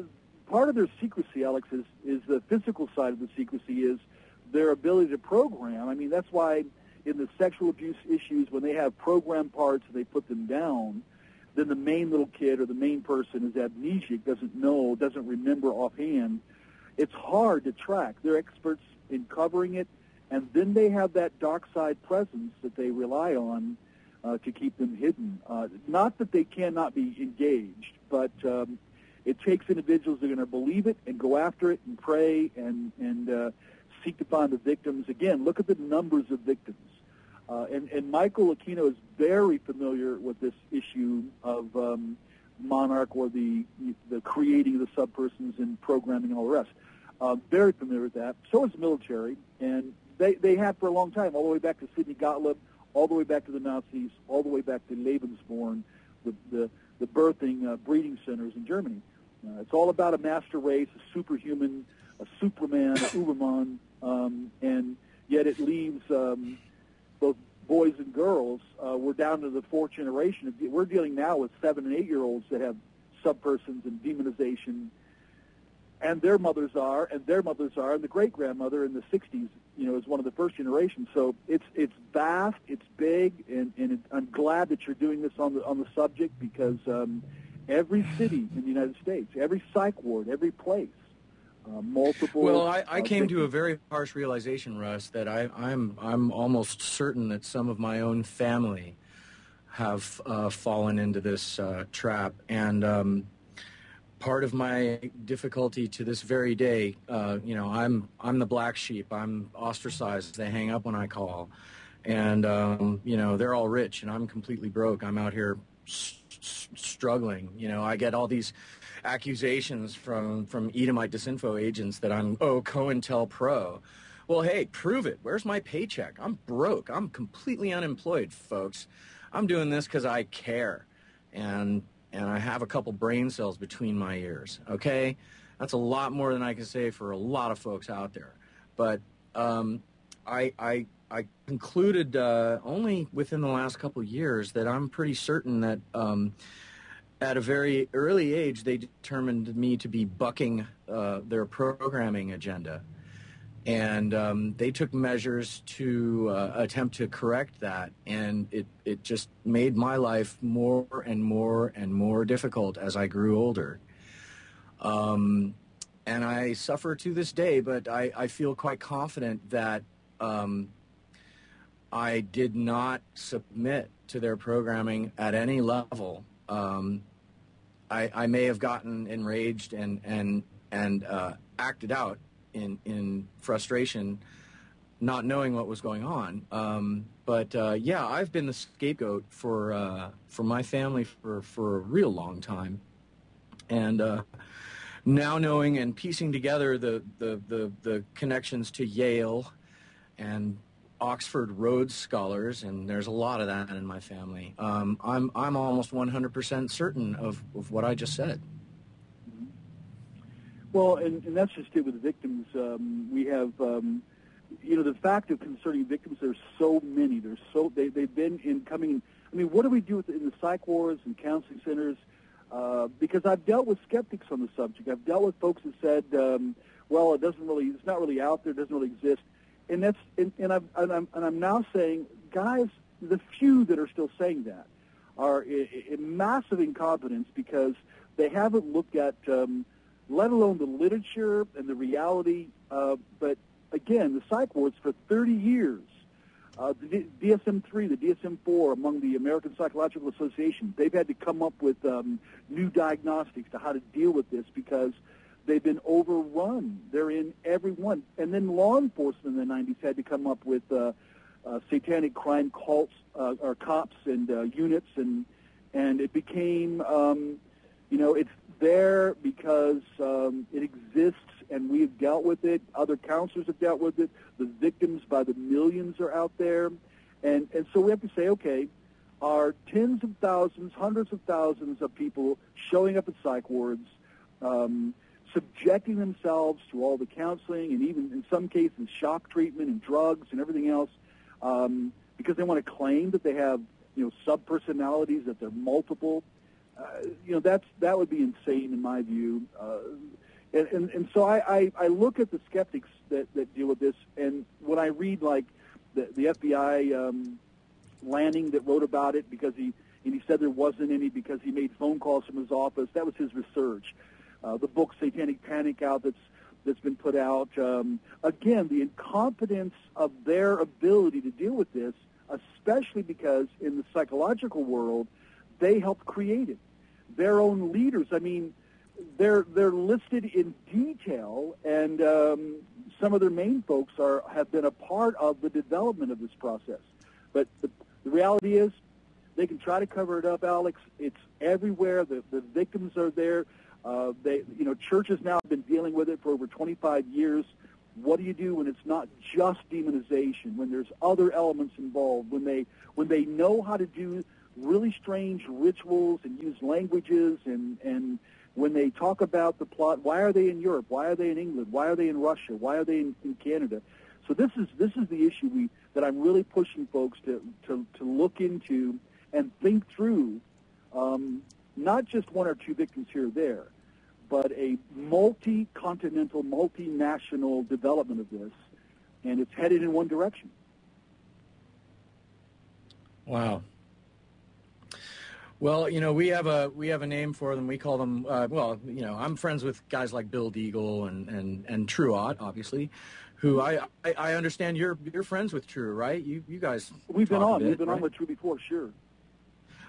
part of their secrecy, Alex, is the physical side of the secrecy is their ability to program. I mean, that's why in the sexual abuse issues, when they have program parts and they put them down, then the main little kid or the main person is amnesic, doesn't know, doesn't remember offhand. It's hard to track. They're experts in covering it, and then they have that dark side presence that they rely on to keep them hidden. Not that they cannot be engaged, but it takes individuals that are going to believe it and go after it and pray and seek to find the victims. Again, look at the numbers of victims. And Michael Aquino is very familiar with this issue of Monarch or the creating of the subpersons and programming and all the rest. Very familiar with that. So is the military, and they have for a long time, all the way back to Sidney Gottlieb, all the way back to the Nazis, all the way back to Lebensborn, the birthing breeding centers in Germany. It's all about a master race, a superhuman, a Superman, a Uberman, and yet it leaves both boys and girls. We're down to the fourth generation. We're dealing now with 7- and 8-year-olds that have subpersons and demonization, and their mothers are, and the great-grandmother in the 60s, is one of the first generations. So it's vast, it's big, and I'm glad that you're doing this on the subject, because every city in the United States, every psych ward, every place, multiple. Well, I came to a very harsh realization, Russ, that I'm almost certain that some of my own family have fallen into this trap, and part of my difficulty to this very day, I'm the black sheep. I'm ostracized. They hang up when I call, and they're all rich, and I'm completely broke. I'm out here struggling. I get all these accusations from Edomite disinfo agents that I'm COINTELPRO. Well, hey, prove it. Where's my paycheck? I'm broke. I'm completely unemployed, folks. I'm doing this because I care, and I have a couple brain cells between my ears. Okay, that's a lot more than I can say for a lot of folks out there. But I concluded only within the last couple of years that I'm pretty certain that at a very early age they determined me to be bucking their programming agenda. And they took measures to attempt to correct that, and it just made my life more and more and more difficult as I grew older. And I suffer to this day, but I feel quite confident that I did not submit to their programming at any level. I may have gotten enraged and acted out in frustration, not knowing what was going on. But yeah, I've been the scapegoat for my family for a real long time. And now knowing and piecing together the connections to Yale and Oxford Rhodes Scholars, and there's a lot of that in my family, I'm almost 100% certain of what I just said. Well, and that's just it with victims. We have, the fact of concerning victims, there's so many. They've been coming. I mean, what do we do in the psych wards and counseling centers? Because I've dealt with skeptics on the subject. I've dealt with folks that said, well, it's not really out there, it doesn't really exist. And I'm now saying, guys, the few that are still saying that are in massive incompetence because they haven't looked at, let alone the literature and the reality. But again, the psych wards for 30 years, the DSM-3, the DSM-4 among the American Psychological Association, they've had to come up with new diagnostics to how to deal with this because they've been overrun. They're in every one. And then law enforcement in the 90s had to come up with satanic crime cults or cops and units, and it became, it's there because it exists, and we have dealt with it. Other counselors have dealt with it. The victims by the millions are out there. And so we have to say, okay, are tens of thousands, hundreds of thousands of people showing up at psych wards, subjecting themselves to all the counseling and even in some cases shock treatment and drugs and everything else because they want to claim that they have, sub-personalities, that they're multiple. That would be insane in my view. And so I look at the skeptics that deal with this, and when I read like the FBI Lanning that wrote about it because he said there wasn't any because he made phone calls from his office. That was his research. The book Satanic Panic out that's been put out. Again, the incompetence of their ability to deal with this, especially because in the psychological world, they helped create it. Their own leaders, I mean, they're listed in detail, and some of their main folks have been a part of the development of this process. But the reality is, they can try to cover it up, Alex. It's everywhere. The victims are there. Churches now have been dealing with it for over 25 years. What do you do when it's not just demonization? When there's other elements involved? When they know how to do really strange rituals and use languages, and when they talk about the plot, why are they in Europe? Why are they in England? Why are they in Russia? Why are they in Canada? So this is the issue that I'm really pushing folks to look into and think through, not just one or two victims here or there, but a multi-continental, multinational development of this, and it's headed in one direction. Wow. Well, we have a name for them. We call them. I'm friends with guys like Bill Deagle and Truott, obviously, who I understand you're friends with True, right? You guys. We've been on right? with True before, sure.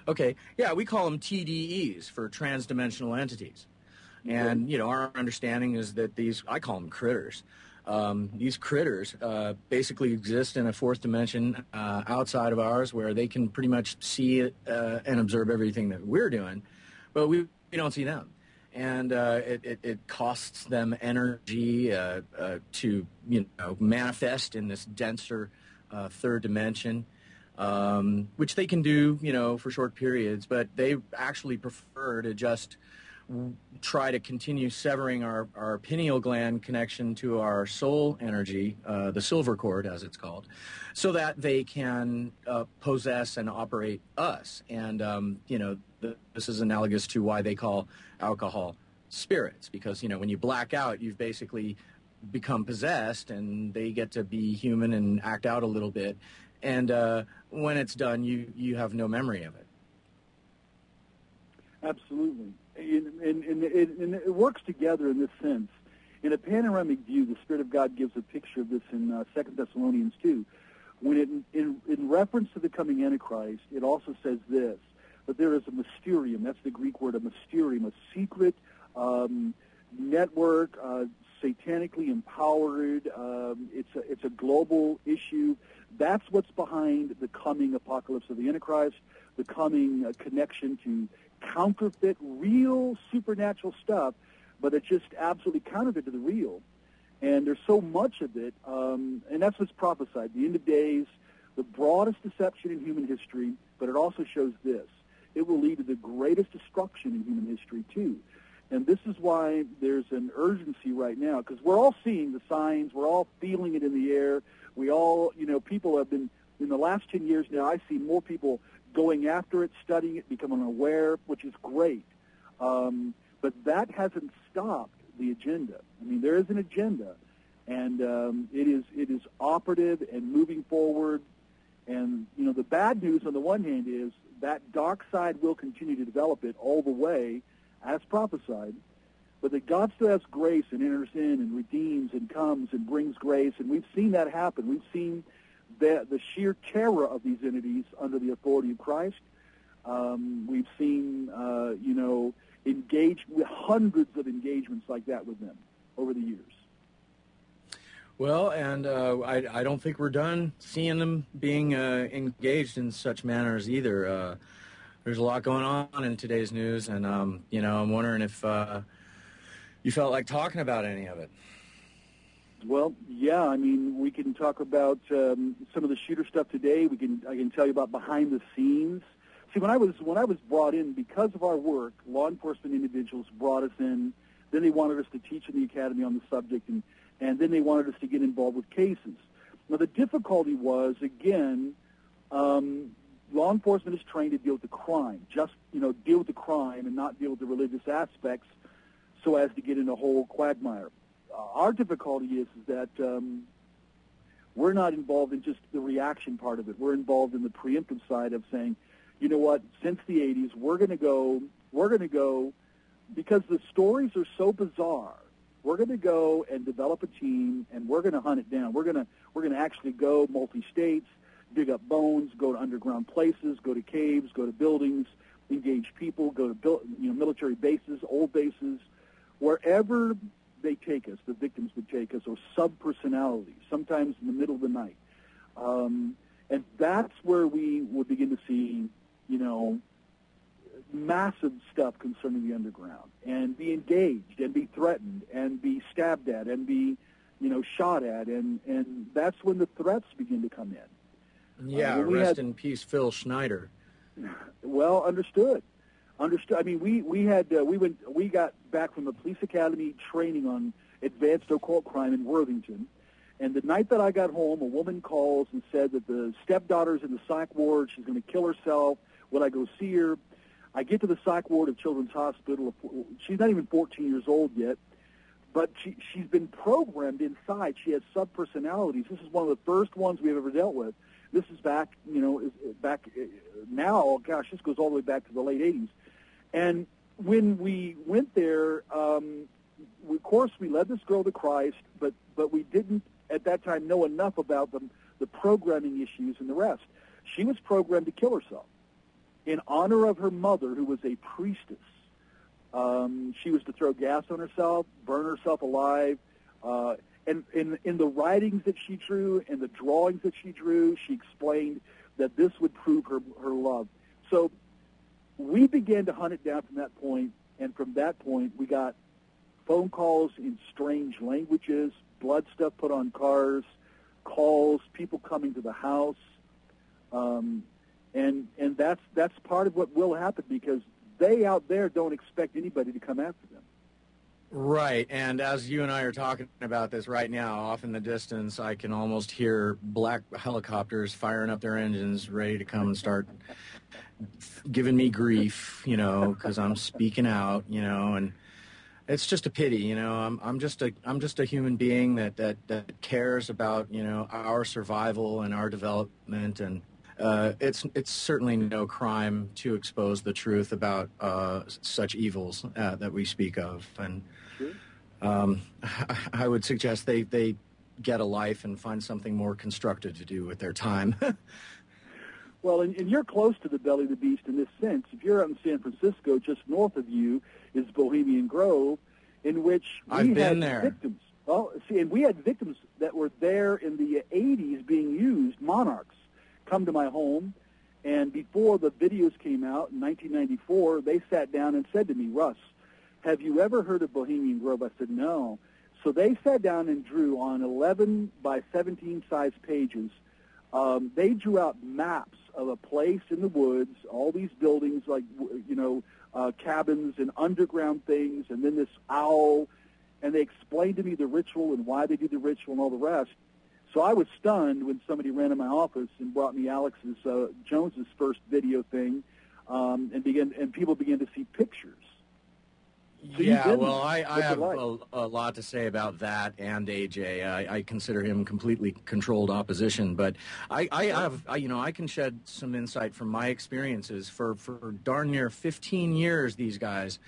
Okay, yeah, we call them TDEs for transdimensional entities, and our understanding is that I call them critters. These critters basically exist in a fourth dimension outside of ours where they can pretty much see and observe everything that we're doing, but we don't see them. And it costs them energy to manifest in this denser third dimension, which they can do for short periods, but they actually prefer to just try to continue severing our pineal gland connection to our soul energy, the silver cord as it's called, so that they can possess and operate us. And, this is analogous to why they call alcohol spirits, because, when you black out, you've basically become possessed and they get to be human and act out a little bit. And when it's done, you have no memory of it. Absolutely. And it works together in this sense. In a panoramic view, the Spirit of God gives a picture of this in 2 Thessalonians 2. When in reference to the coming Antichrist, it also says this, that there is a mysterium, that's the Greek word, a mysterium, a secret network, satanically empowered. It's a global issue. That's what's behind the coming apocalypse of the Antichrist, the coming connection to counterfeit real supernatural stuff, but it's just absolutely counterfeit to the real. And there's so much of it, and that's what's prophesied. The end of days, the broadest deception in human history, but it also shows this. It will lead to the greatest destruction in human history, too. And this is why there's an urgency right now, because we're all seeing the signs. We're all feeling it in the air. We all, people have been, in the last 10 years now, I see more people going after it, studying it, becoming aware, which is great. But that hasn't stopped the agenda. I mean, there is an agenda, and it is operative and moving forward. And, the bad news on the one hand is that dark side will continue to develop it all the way, as prophesied, but that God still has grace and enters in and redeems and comes and brings grace, and we've seen that happen. We've seen the sheer terror of these entities under the authority of Christ. We've seen, engage with hundreds of engagements like that with them over the years. Well, and I don't think we're done seeing them being engaged in such manners either. There's a lot going on in today's news, and, I'm wondering if you felt like talking about any of it. Well, yeah, I mean, we can talk about some of the shooter stuff today. I can tell you about behind the scenes. See, when I was brought in, because of our work, law enforcement individuals brought us in. Then they wanted us to teach in the academy on the subject, and then they wanted us to get involved with cases. Now, the difficulty was, again, law enforcement is trained to deal with the crime, just, deal with the crime and not deal with the religious aspects so as to get in a whole quagmire. Our difficulty is that we're not involved in just the reaction part of it. We're involved in the preemptive side of saying, you know what, since the 80s, we're going to go, because the stories are so bizarre, we're going to go and develop a team, and we're going to hunt it down. We're going to actually go multi-states, dig up bones, go to underground places, go to caves, go to buildings, engage people, go to military bases, old bases, wherever they take us, the victims would take us, or sub-personalities, sometimes in the middle of the night. And that's where we would begin to see, massive stuff concerning the underground, and be engaged, and be threatened, and be stabbed at, and be, shot at, and that's when the threats begin to come in. Yeah, rest in peace, Phil Schneider. Well, understood. I mean, we got back from the police academy training on advanced occult crime in Worthington, and the night that I got home, a woman calls and said that the stepdaughter's in the psych ward. She's going to kill herself. Would I go see her? I get to the psych ward of Children's Hospital. She's not even 14 years old yet, but she's been programmed inside. She has sub-personalities. This is one of the first ones we've ever dealt with. This is back now, gosh, this goes all the way back to the late 80s. And when we went there, of course, we led this girl to Christ, but we didn't at that time know enough about the programming issues and the rest. She was programmed to kill herself in honor of her mother, who was a priestess. She was to throw gas on herself, burn herself alive. And in the writings that she drew and the drawings that she drew, she explained that this would prove her love. So we began to hunt it down from that point, and from that point we got phone calls in strange languages, blood stuff put on cars, calls, people coming to the house, and that's part of what will happen, because they out there don't expect anybody to come after them. Right, and as you and I are talking about this right now, off in the distance, I can almost hear black helicopters firing up their engines, ready to come and start giving me grief, because I'm speaking out, and it's just a pity, I'm just a human being that cares about, our survival and our development, and it's certainly no crime to expose the truth about such evils that we speak of, and I would suggest they get a life and find something more constructive to do with their time. Well, and you're close to the belly of the beast in this sense. If you're out in San Francisco, just north of you is Bohemian Grove, in which we had victims. Well, see, and we had victims that were there in the 80s being used, monarchs, come to my home, and before the videos came out in 1994, they sat down and said to me, Russ, have you ever heard of Bohemian Grove? I said, no. So they sat down and drew on 11 by 17 size pages. They drew out maps of a place in the woods, all these buildings like, cabins and underground things, and then this owl. And they explained to me the ritual and why they do the ritual and all the rest. So I was stunned when somebody ran in my office and brought me Jones's first video thing, and people began to see pictures. So yeah, well, I have a lot to say about that and AJ. I consider him completely controlled opposition, but I can shed some insight from my experiences. For darn near 15 years, these guys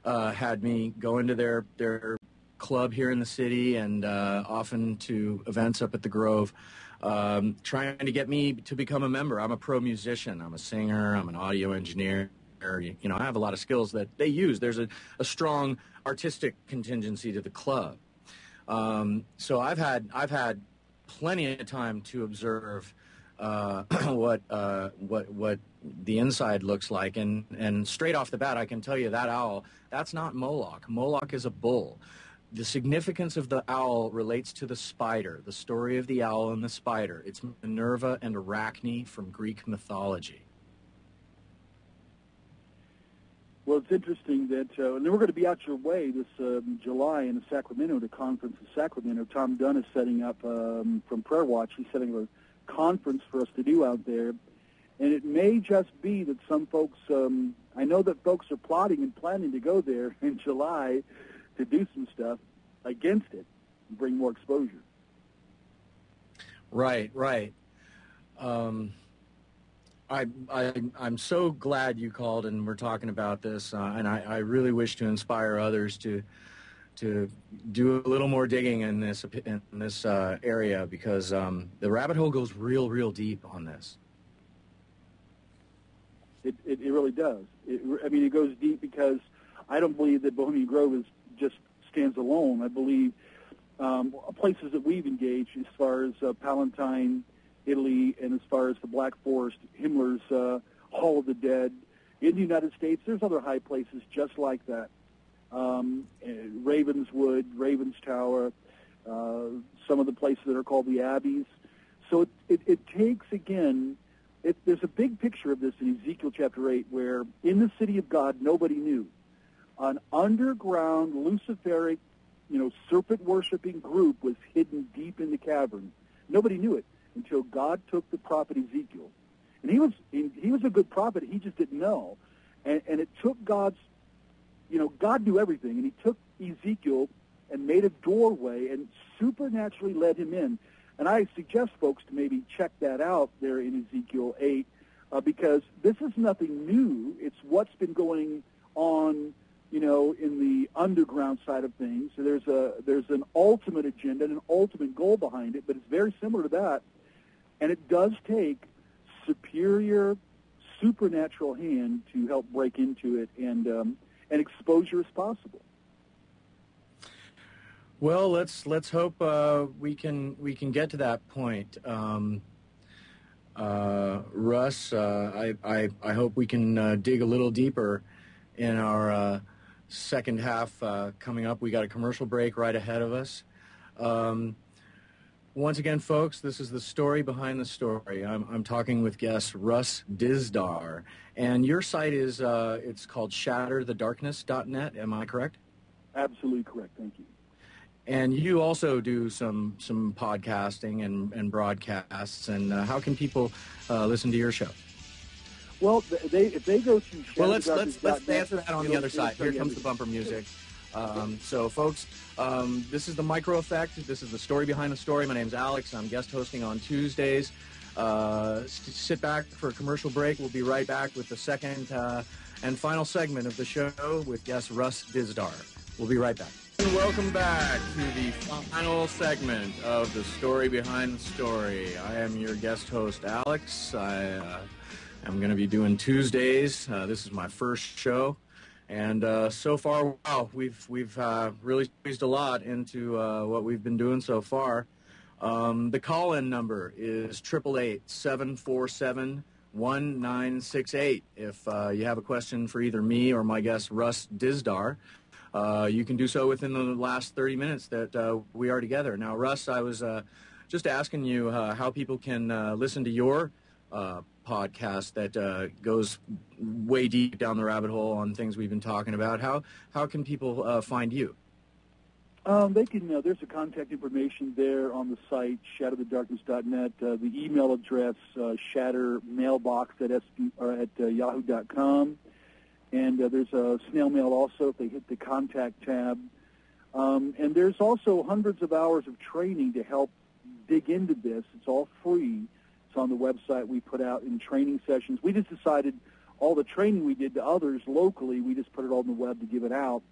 had me go into their club here in the city and often to events up at the Grove, trying to get me to become a member. I'm a pro musician. I'm a singer. I'm an audio engineer. I have a lot of skills that they use. There's a strong artistic contingency to the club. So I've had plenty of time to observe what the inside looks like, and straight off the bat, I can tell you that owl, that's not Moloch. Moloch is a bull. The significance of the owl relates to the spider, the story of the owl and the spider. It's Minerva and Arachne from Greek mythology. Well, it's interesting that, and we're going to be out your way this July in Sacramento, the conference in Sacramento. Tom Dunn is setting up, from Prayer Watch, he's setting up a conference for us to do out there. And it may just be that some folks, I know that folks are plotting and planning to go there in July to do some stuff against it and bring more exposure. Right. I'm so glad you called and we're talking about this, and I really wish to inspire others to do a little more digging in this area, because the rabbit hole goes real deep on this. It really does. It goes deep because I don't believe that Bohemian Grove just stands alone. I believe places that we've engaged as far as Palatine, Italy, and as far as the Black Forest, Himmler's Hall of the Dead. In the United States, there's other high places just like that. Ravenswood, Ravens Tower, some of the places that are called the Abbeys. So it takes, again, there's a big picture of this in Ezekiel chapter 8 where in the city of God nobody knew. An underground Luciferic, serpent-worshipping group was hidden deep in the cavern. Nobody knew it until God took the prophet Ezekiel. And he was a good prophet. He just didn't know. And it took God knew everything. And he took Ezekiel and made a doorway and supernaturally led him in. And I suggest folks to maybe check that out there in Ezekiel 8 because this is nothing new. It's what's been going on, in the underground side of things. So there's an ultimate agenda and an ultimate goal behind it, but it's very similar to that. And it does take superior, supernatural hand to help break into it and exposure as possible. Well, let's hope we can get to that point. Russ, I hope we can dig a little deeper in our second half coming up. We got a commercial break right ahead of us. Once again, folks, this is the story behind the story. I'm talking with guest Russ Dizdar, and your site is it's called shatterthedarkness.net. Am I correct? Absolutely correct. Thank you. And you also do some podcasting and broadcasts. And how can people listen to your show? Well, if they go to let's answer that on the other side. Here comes the bumper music. So, folks, this is the Micro Effect. This is the story behind the story. My name's Alex. I'm guest hosting on Tuesdays. Sit back for a commercial break. We'll be right back with the second and final segment of the show with guest Russ Dizdar. We'll be right back. And welcome back to the final segment of the story behind the story. I am your guest host, Alex. I'm going to be doing Tuesdays. This is my first show. And so far, wow, we've really squeezed a lot into what we've been doing so far. The call-in number is 888-747-1968. If you have a question for either me or my guest Russ Dizdar, you can do so within the last 30 minutes that we are together. Now, Russ, I was just asking you how people can listen to your podcast that goes way deep down the rabbit hole on things we've been talking about. How can people find you? They can. There's a contact information there on the site, shatterthedarkness.net. The email address, shattermailbox@yahoo.com. And there's a snail mail also if they hit the contact tab. And there's also hundreds of hours of training to help dig into this. It's all free. It's on the website we put out in training sessions. We just decided all the training we did to others locally, we just put it all on the web to give it out.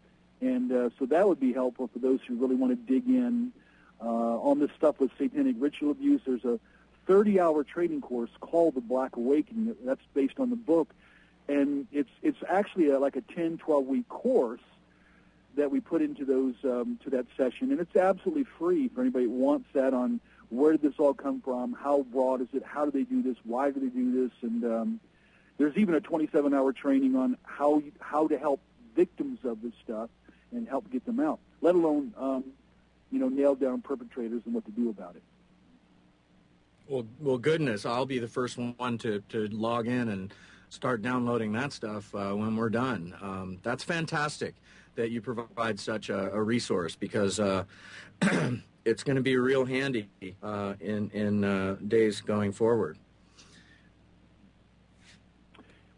And so that would be helpful for those who really want to dig in on this stuff with satanic ritual abuse. There's a 30-hour training course called The Black Awakening. That's based on the book. And it's actually like a 10, 12-week course that we put into those to that session. And it's absolutely free for anybody who wants that on where did this all come from, how broad is it, how do they do this, why do they do this. And there's even a 27-hour training on how to help victims of this stuff and help get them out, let alone, nail down perpetrators and what to do about it. Well, goodness, I'll be the first one to log in and start downloading that stuff when we're done. That's fantastic that you provide such a resource, because it's going to be real handy in days going forward.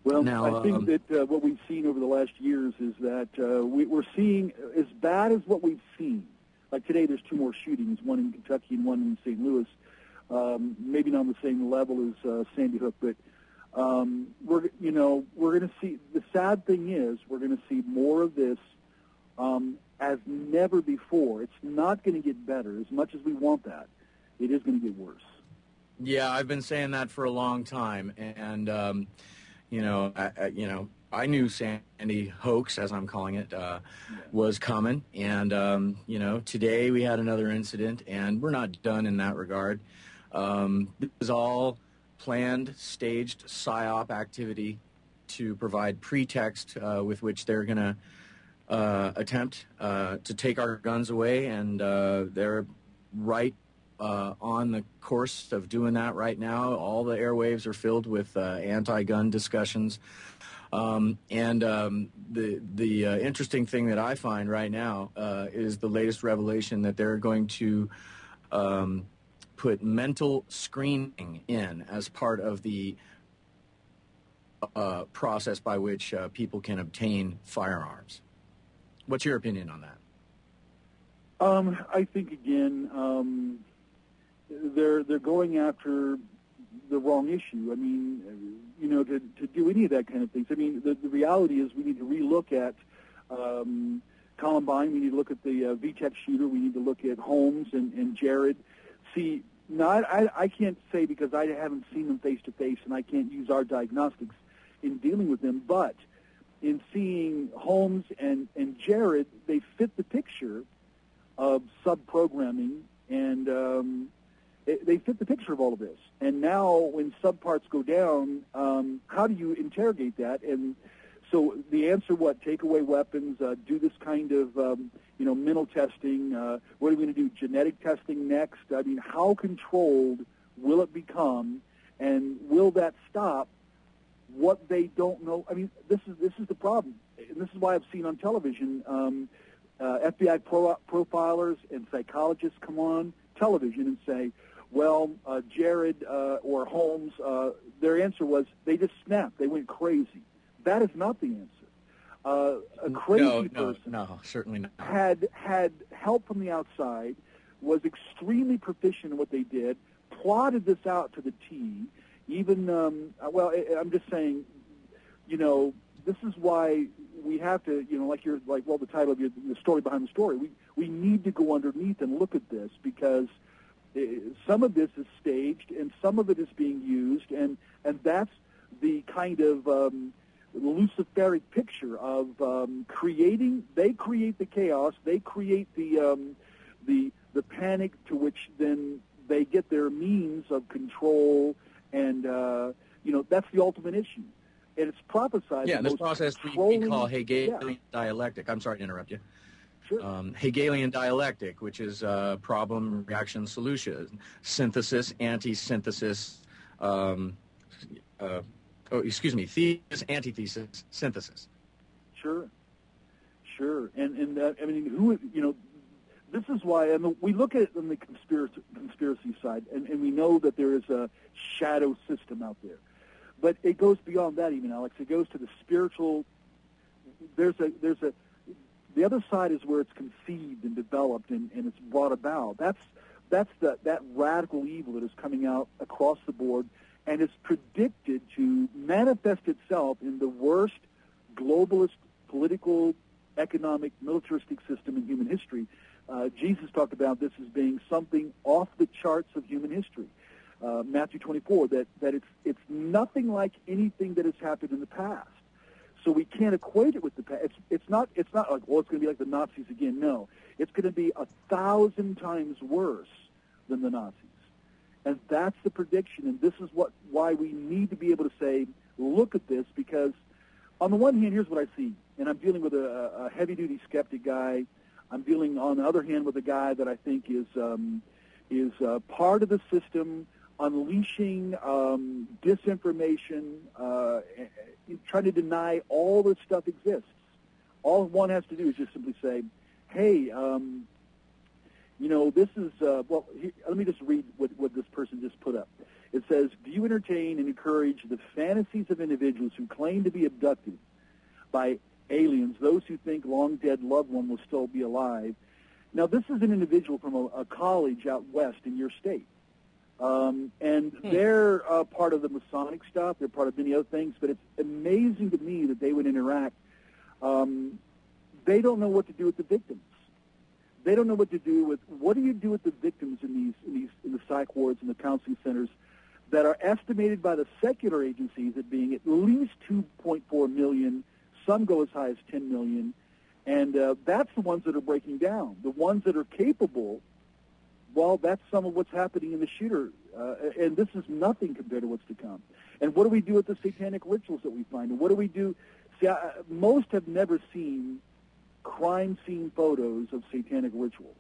Well, now, I think that what we've seen over the last years is that we're seeing as bad as what we've seen. Like today, there's 2 more shootings, one in Kentucky and one in St. Louis. Maybe not on the same level as Sandy Hook, but we're going to see. The sad thing is, we're going to see more of this as never before. It's not going to get better as much as we want that. It is going to get worse. Yeah, I've been saying that for a long time, and I knew Sandy hoax, as I'm calling it, was coming. And, today we had another incident, and we're not done in that regard. This is all planned, staged PSYOP activity to provide pretext with which they're going to attempt to take our guns away, and they're right on the course of doing that right now. All the airwaves are filled with anti-gun discussions. The interesting thing that I find right now is the latest revelation that they're going to put mental screening in as part of the process by which people can obtain firearms. What's your opinion on that? I think, again, they're going after the wrong issue. I mean, to do any of that kind of things. I mean, the reality is we need to relook at Columbine. We need to look at the VTech shooter. We need to look at Holmes and Jared. See, now I can't say because I haven't seen them face to face, and I can't use our diagnostics in dealing with them. But in seeing Holmes and Jared, they fit the picture of sub-programming, and they fit the picture of all of this. And now when subparts go down, how do you interrogate that? And so the answer, take away weapons, do this kind of, mental testing. What are we going to do? Genetic testing next? I mean, how controlled will it become? And will that stop what they don't know? I mean, this is the problem. And this is why I've seen on television FBI profilers and psychologists come on television and say, well, Jared or Holmes, their answer was they just snapped. They went crazy. That is not the answer. A crazy person no, certainly not. had help from the outside, was extremely proficient in what they did, plotted this out to the T. Even, I'm just saying, this is why we have to, the title of the story behind the story. We need to go underneath and look at this, because some of this is staged and some of it is being used, and that's the kind of Luciferic picture of they create the chaos, they create the panic to which then they get their means of control, and that's the ultimate issue. And it's prophesied. Yeah, this process we call Hegelian dialectic. I'm sorry to interrupt you. Sure. Hegelian dialectic, which is problem, reaction, solution, synthesis, anti-synthesis, thesis, antithesis, synthesis. Sure. And I mean, this is why, and we look at it on the conspiracy side, and we know that there is a shadow system out there. But it goes beyond that even, Alex. It goes to the spiritual. The other side is where it's conceived and developed and it's brought about. That's that radical evil that is coming out across the board and is predicted to manifest itself in the worst globalist political, economic, militaristic system in human history. Jesus talked about this as being something off the charts of human history. Matthew 24, that it's nothing like anything that has happened in the past. So we can't equate it with the past. It's not like, well, it's going to be like the Nazis again. No, it's going to be 1,000 times worse than the Nazis. And that's the prediction, and this is why we need to be able to say, look at this, because on the one hand, here's what I see, and I'm dealing with a heavy-duty skeptic guy. I'm dealing, on the other hand, with a guy that I think is part of the system, unleashing disinformation, trying to deny all this stuff exists. All one has to do is just simply say, hey, this is, let me just read what this person just put up. It says, do you entertain and encourage the fantasies of individuals who claim to be abducted by aliens, those who think long-dead loved one will still be alive? Now, this is an individual from a college out west in your state. And they're part of the Masonic stuff. They're part of many other things. But it's amazing to me that they would interact. They don't know what to do with the victims. They don't know what to do with. What do you do with the victims in the psych wards and the counseling centers that are estimated by the secular agencies at being at least 2.4 million? Some go as high as 10 million. And that's the ones that are breaking down. The ones that are capable, well, that's some of what's happening in the shooter. And this is nothing compared to what's to come. And what do we do with the satanic rituals that we find? And what do we do? See, most have never seen crime scene photos of satanic rituals.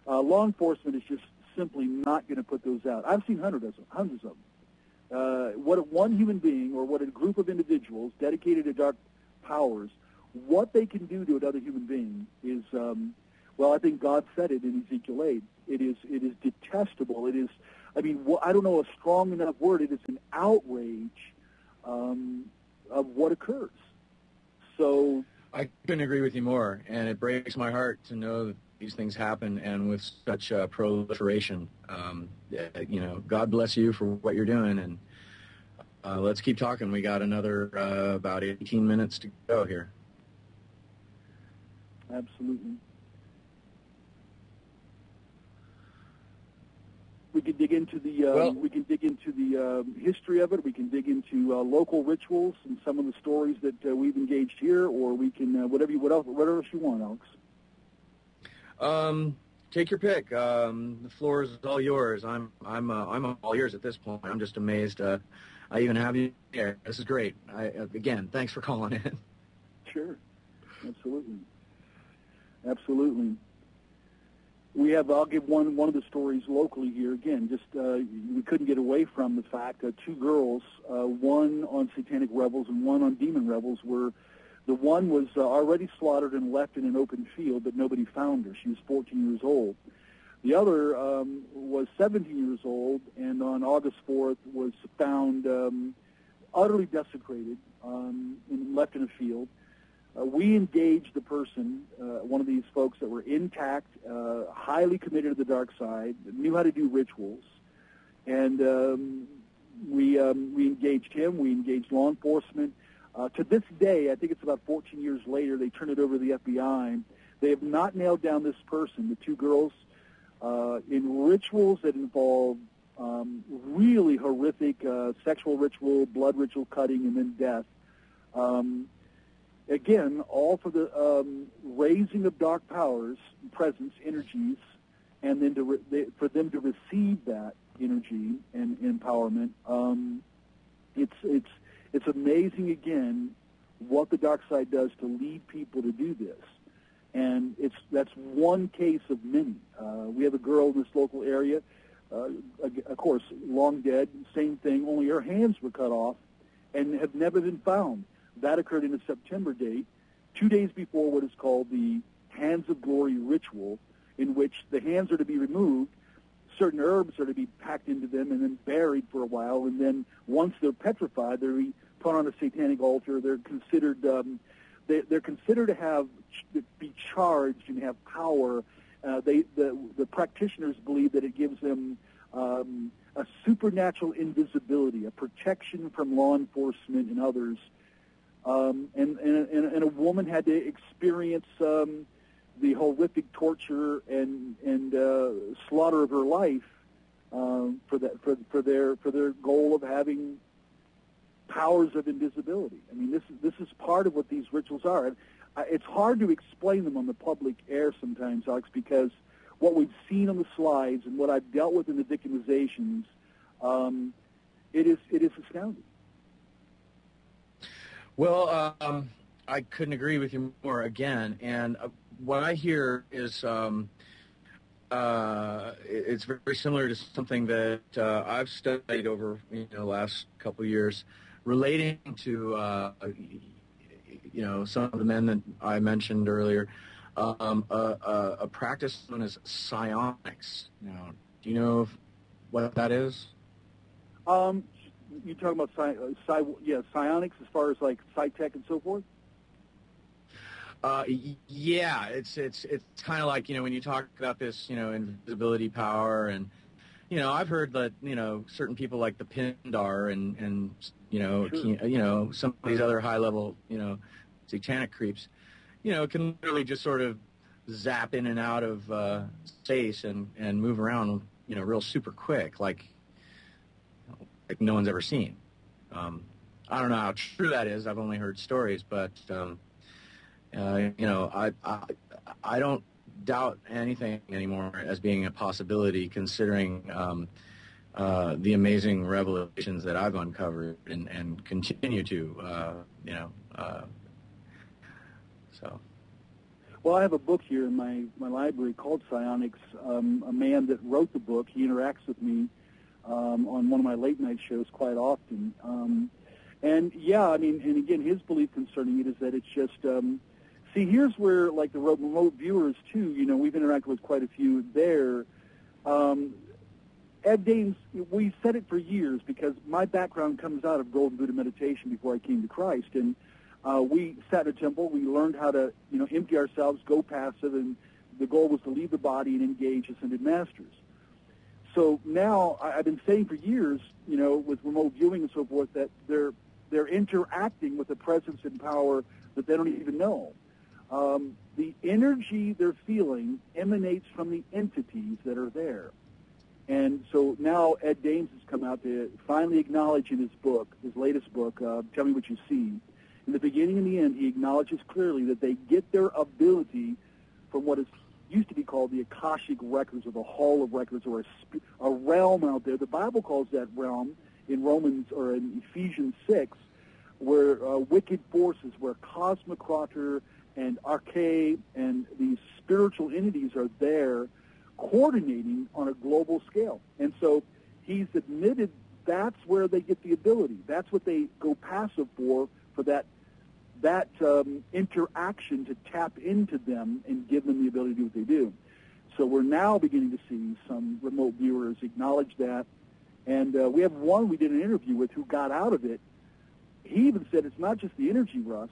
Law enforcement is just simply not going to put those out. I've seen hundreds of them. What one human being or what a group of individuals dedicated to dark powers, what they can do to another human being is, I think God said it in Ezekiel 8. It is detestable. It is, I don't know a strong enough word. It is an outrage of what occurs. So I couldn't agree with you more, and it breaks my heart to know that these things happen and with such proliferation. God bless you for what you're doing, and let's keep talking. We got another about 18 minutes to go here. Absolutely. We can dig into the history of it. We can dig into local rituals and some of the stories that we've engaged here, or we can whatever else you want, Alex. Take your pick. The floor is all yours. I'm all yours at this point. I'm just amazed. I even have you there. This is great. Again, thanks for calling in. Sure. Absolutely. I'll give one of the stories locally here. Again, just we couldn't get away from the fact that two girls, one on Satanic Rebels and one on Demon Rebels, the one was already slaughtered and left in an open field, but nobody found her. She was 14 years old. The other was 17 years old, and on August 4th was found utterly desecrated and left in a field. We engaged the person, one of these folks that were intact, highly committed to the dark side, knew how to do rituals, and we engaged him. We engaged law enforcement. To this day, I think it's about 14 years later, they turned it over to the FBI. They have not nailed down this person, the two girls, in rituals that involve really horrific sexual ritual, blood ritual cutting, and then death. Again, all for the raising of dark powers, presence, energies, and then for them to receive that energy and empowerment. It's It's amazing, again, what the dark side does to lead people to do this. And that's one case of many. We have a girl in this local area, of course, long dead, same thing, only her hands were cut off and have never been found. That occurred in a September date, 2 days before what is called the Hands of Glory ritual, in which the hands are to be removed, certain herbs are to be packed into them and then buried for a while, and then once they're petrified, they're put on a satanic altar. They're considered they're considered to be charged and have power. The practitioners believe that it gives them a supernatural invisibility, a protection from law enforcement and others. And a woman had to experience the horrific torture and slaughter of her life for their goal of having powers of invisibility. I mean, this is part of what these rituals are. And it's hard to explain them on the public air sometimes, Alex, because what we've seen on the slides and what I've dealt with in the victimizations, it is astounding. Well, I couldn't agree with you more again. And what I hear is it's very similar to something that I've studied over the last couple of years, relating to some of the men that I mentioned earlier. A practice known as psionics. Now, do you know what that is? You talking about psionics as far as like Psytech and so forth? Yeah, it's kind of like when you talk about this invisibility power, and I've heard that certain people like the Pindar and Sure. Some of these other high level satanic creeps can literally just sort of zap in and out of space and move around real super quick, like no one's ever seen. I don't know how true that is. I've only heard stories, but I don't doubt anything anymore as being a possibility, considering the amazing revelations that I've uncovered and continue to, so. Well, I have a book here in my library called Psionics. A man that wrote the book, he interacts with me on one of my late night shows quite often. And again, his belief concerning it is that it's just, see, here's where, like the remote viewers too, we've interacted with quite a few there. Ed Dames, we said it for years because my background comes out of Golden Buddha meditation before I came to Christ. And we sat in a temple, we learned how to, empty ourselves, go passive, and the goal was to leave the body and engage ascended masters. So now I've been saying for years, with remote viewing and so forth, that they're interacting with a presence and power that they don't even know. The energy they're feeling emanates from the entities that are there. And so now Ed Dames has come out to finally acknowledge in his book, his latest book, Tell Me What You See. In the beginning and the end, he acknowledges clearly that they get their ability from what is used to be called the Akashic Records, or the Hall of Records, or a realm out there. The Bible calls that realm in Romans or in Ephesians 6, where wicked forces, where Cosmocrator and Arche and these spiritual entities are there coordinating on a global scale. And so he's admitted that's where they get the ability. That's what they go passive for that interaction to tap into them and give them the ability to do what they do. So we're now beginning to see some remote viewers acknowledge that. And we have one we did an interview with who got out of it. He even said it's not just the energy, Russ.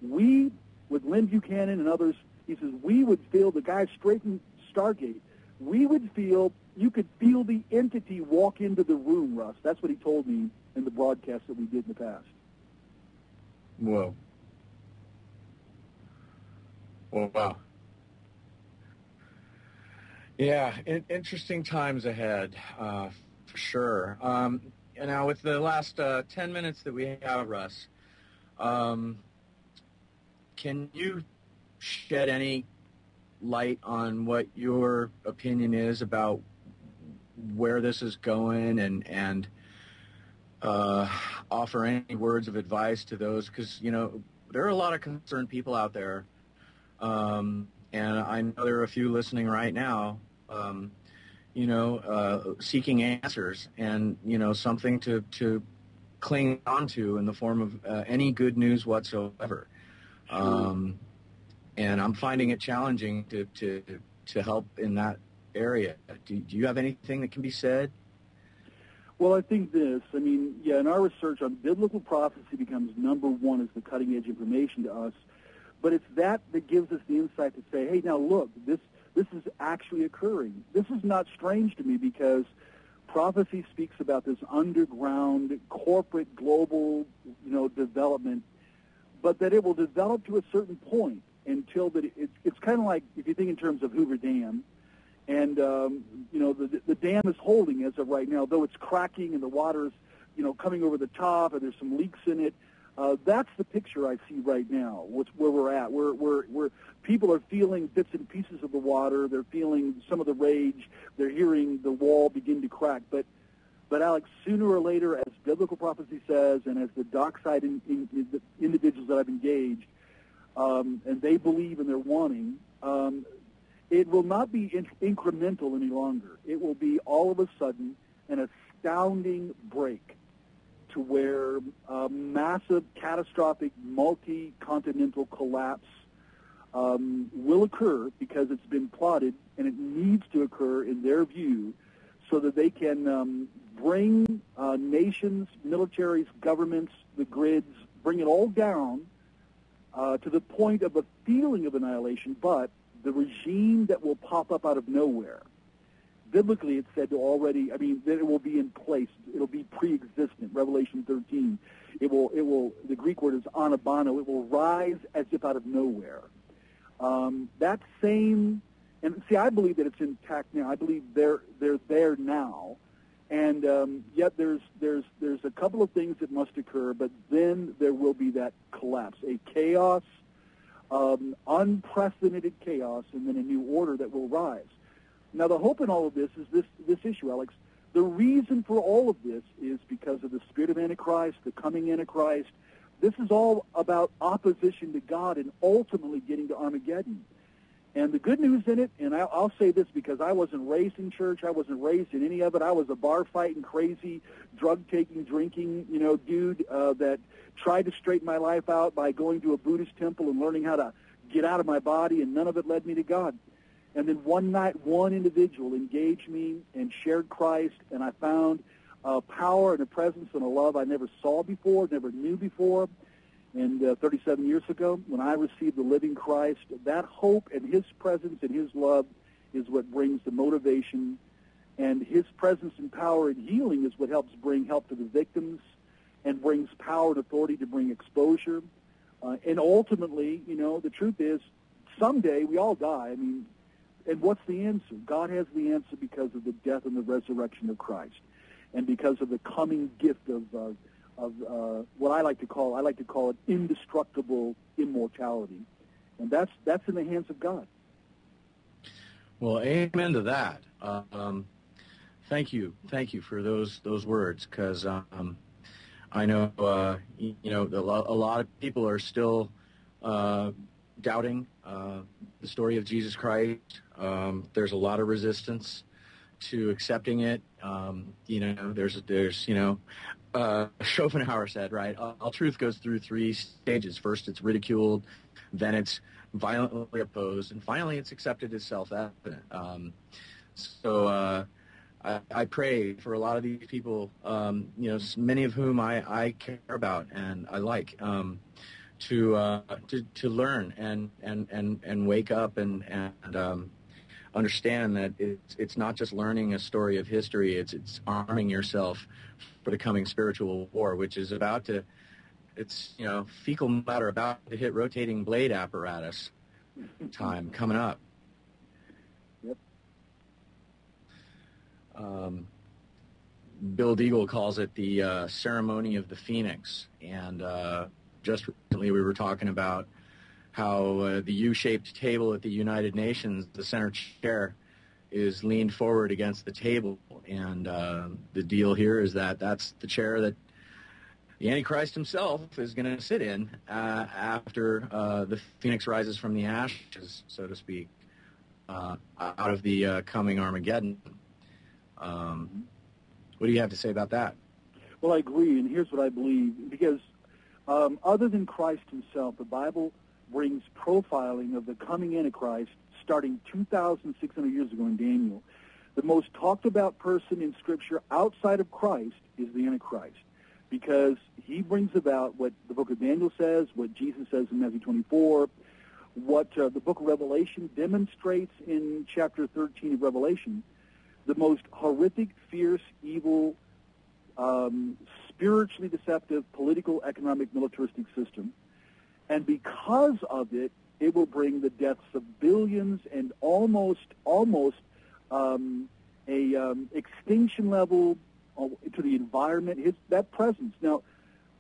We, with Lynn Buchanan and others, he says, we would feel, the guy straight from Stargate, we would feel, you could feel the entity walk into the room, Russ. That's what he told me in the broadcast that we did in the past. Whoa. Well, wow. Yeah, interesting times ahead, for sure. And now with the last 10 minutes that we have, Russ, can you shed any light on what your opinion is about where this is going and offer any words of advice to those, because, there are a lot of concerned people out there, and I know there are a few listening right now, seeking answers and, something to cling on to in the form of any good news whatsoever. And I'm finding it challenging to help in that area. Do you have anything that can be said? Well, I think this. In our research on biblical prophecy becomes number one as the cutting-edge information to us. But it's that gives us the insight to say, hey, now look, this is actually occurring. This is not strange to me because prophecy speaks about this underground, corporate, global, development, but that it will develop to a certain point until that it's kind of like, if you think in terms of Hoover Dam, and, the dam is holding as of right now, though it's cracking and the water's, coming over the top and there's some leaks in it. That's the picture I see right now, where we're at. Where people are feeling bits and pieces of the water. They're feeling some of the rage. They're hearing the wall begin to crack. But Alex, sooner or later, as biblical prophecy says, and as the dockside the individuals that I've engaged, and they believe and they're wanting, it will not be incremental any longer. It will be all of a sudden an astounding break to where a massive, catastrophic, multi-continental collapse will occur because it's been plotted, and it needs to occur in their view so that they can bring nations, militaries, governments, the grids, bring it all down to the point of a feeling of annihilation, but the regime that will pop up out of nowhere, biblically it's said to already, that it will be in place. It'll be pre-existent, Revelation 13. It will, the Greek word is anabano. It will rise as if out of nowhere. That same, and see, I believe that it's intact now. I believe they're there now. And yet there's a couple of things that must occur, but then there will be that collapse, a chaos, unprecedented chaos, and then a new order that will rise. Now, the hope in all of this is this issue, Alex. The reason for all of this is because of the spirit of Antichrist, the coming Antichrist. This is all about opposition to God and ultimately getting to Armageddon. And the good news in it, and I'll say this because I wasn't raised in church, I wasn't raised in any of it. I was a bar-fighting, crazy, drug-taking, drinking, dude that tried to straighten my life out by going to a Buddhist temple and learning how to get out of my body, and none of it led me to God. And then one night, one individual engaged me and shared Christ, and I found a power and a presence and a love I never saw before, never knew before. And 37 years ago, when I received the living Christ, that hope and his presence and his love is what brings the motivation. And his presence and power and healing is what helps bring help to the victims and brings power and authority to bring exposure. And ultimately, the truth is, someday we all die. And what's the answer? God has the answer because of the death and the resurrection of Christ, and because of the coming gift of what I like to call it indestructible immortality, and that's in the hands of God. Well, amen to that. Thank you for those words, because I know a lot of people are still doubting the story of Jesus Christ. There's a lot of resistance to accepting it. Schopenhauer said, right, all truth goes through three stages. First, it's ridiculed, then it's violently opposed, and finally it's accepted as self-evident. So I pray for a lot of these people, many of whom I care about and I like, to learn and wake up and understand that it's not just learning a story of history, it's arming yourself for the coming spiritual war, which is fecal matter about to hit rotating blade apparatus time coming up. Yep. Bill Deagle calls it the ceremony of the phoenix, and just recently we were talking about how the U-shaped table at the United Nations, the center chair, is leaned forward against the table. And the deal here is that that's the chair that the Antichrist himself is going to sit in after the phoenix rises from the ashes, so to speak, out of the coming Armageddon. What do you have to say about that? Well, I agree, and here's what I believe. Because other than Christ himself, the Bible brings profiling of the coming Antichrist starting 2,600 years ago in Daniel. The most talked about person in Scripture outside of Christ is the Antichrist, because he brings about what the book of Daniel says, what Jesus says in Matthew 24, what the book of Revelation demonstrates in chapter 13 of Revelation, the most horrific, fierce, evil, spiritually deceptive, political, economic, militaristic system. And because of it, it will bring the deaths of billions and almost extinction level to the environment. That presence. Now,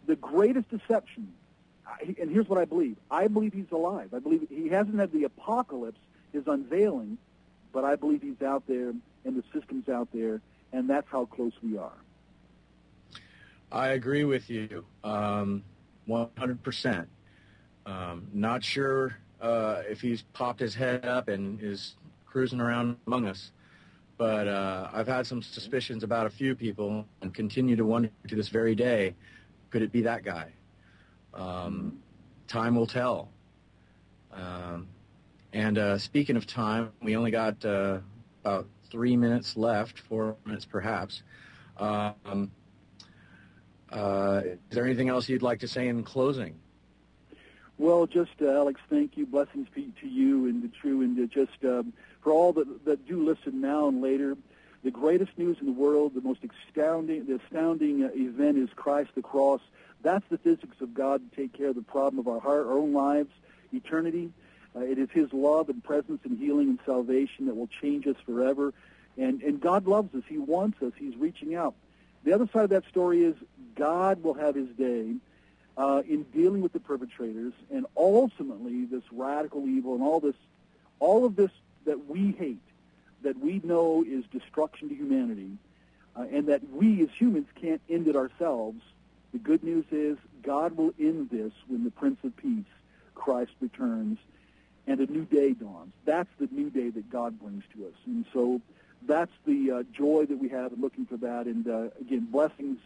the greatest deception, and here's what I believe. I believe he's alive. I believe he hasn't had the apocalypse, his unveiling, but I believe he's out there and the system's out there, and that's how close we are. I agree with you 100%. Not sure if he's popped his head up and is cruising around among us, but I've had some suspicions about a few people and continue to wonder to this very day, could it be that guy? Time will tell. And speaking of time, we only got about 3 minutes left, 4 minutes perhaps. Is there anything else you'd like to say in closing? Well, just, Alex, thank you. Blessings to you and to True, and just for all that do listen now and later. The greatest news in the world, the most astounding event is Christ the cross. That's the physics of God to take care of the problem of our heart, our own lives, eternity. It is his love and presence and healing and salvation that will change us forever. And God loves us. He wants us. He's reaching out. The other side of that story is God will have his day in dealing with the perpetrators, and ultimately this radical evil and all of this that we hate, that we know is destruction to humanity, and that we as humans can't end it ourselves. The good news is God will end this when the Prince of Peace, Christ, returns, and a new day dawns. That's the new day that God brings to us. And so that's the joy that we have in looking for that. And again, blessings,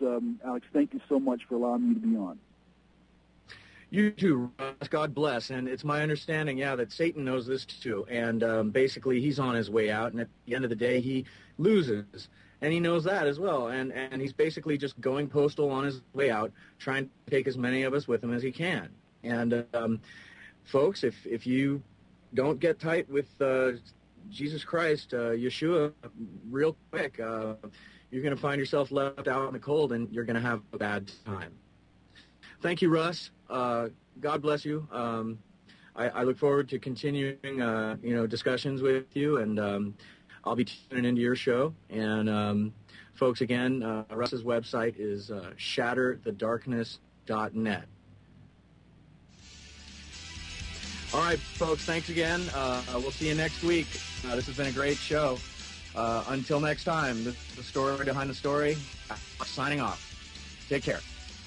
Alex. Thank you so much for allowing me to be on. You too, Russ. God bless. And it's my understanding, that Satan knows this too. And basically, he's on his way out. And at the end of the day, he loses. And he knows that as well. And he's basically just going postal on his way out, trying to take as many of us with him as he can. And folks, if you don't get tight with Jesus Christ, Yeshua, real quick, you're going to find yourself left out in the cold, and you're going to have a bad time. Thank you, Russ. God bless you. I look forward to continuing, discussions with you, and I'll be tuning into your show. And folks, again, Russ's website is shatterthedarkness.net. All right, folks, thanks again. We'll see you next week. This has been a great show. Until next time, this is the story behind the story. Signing off. Take care.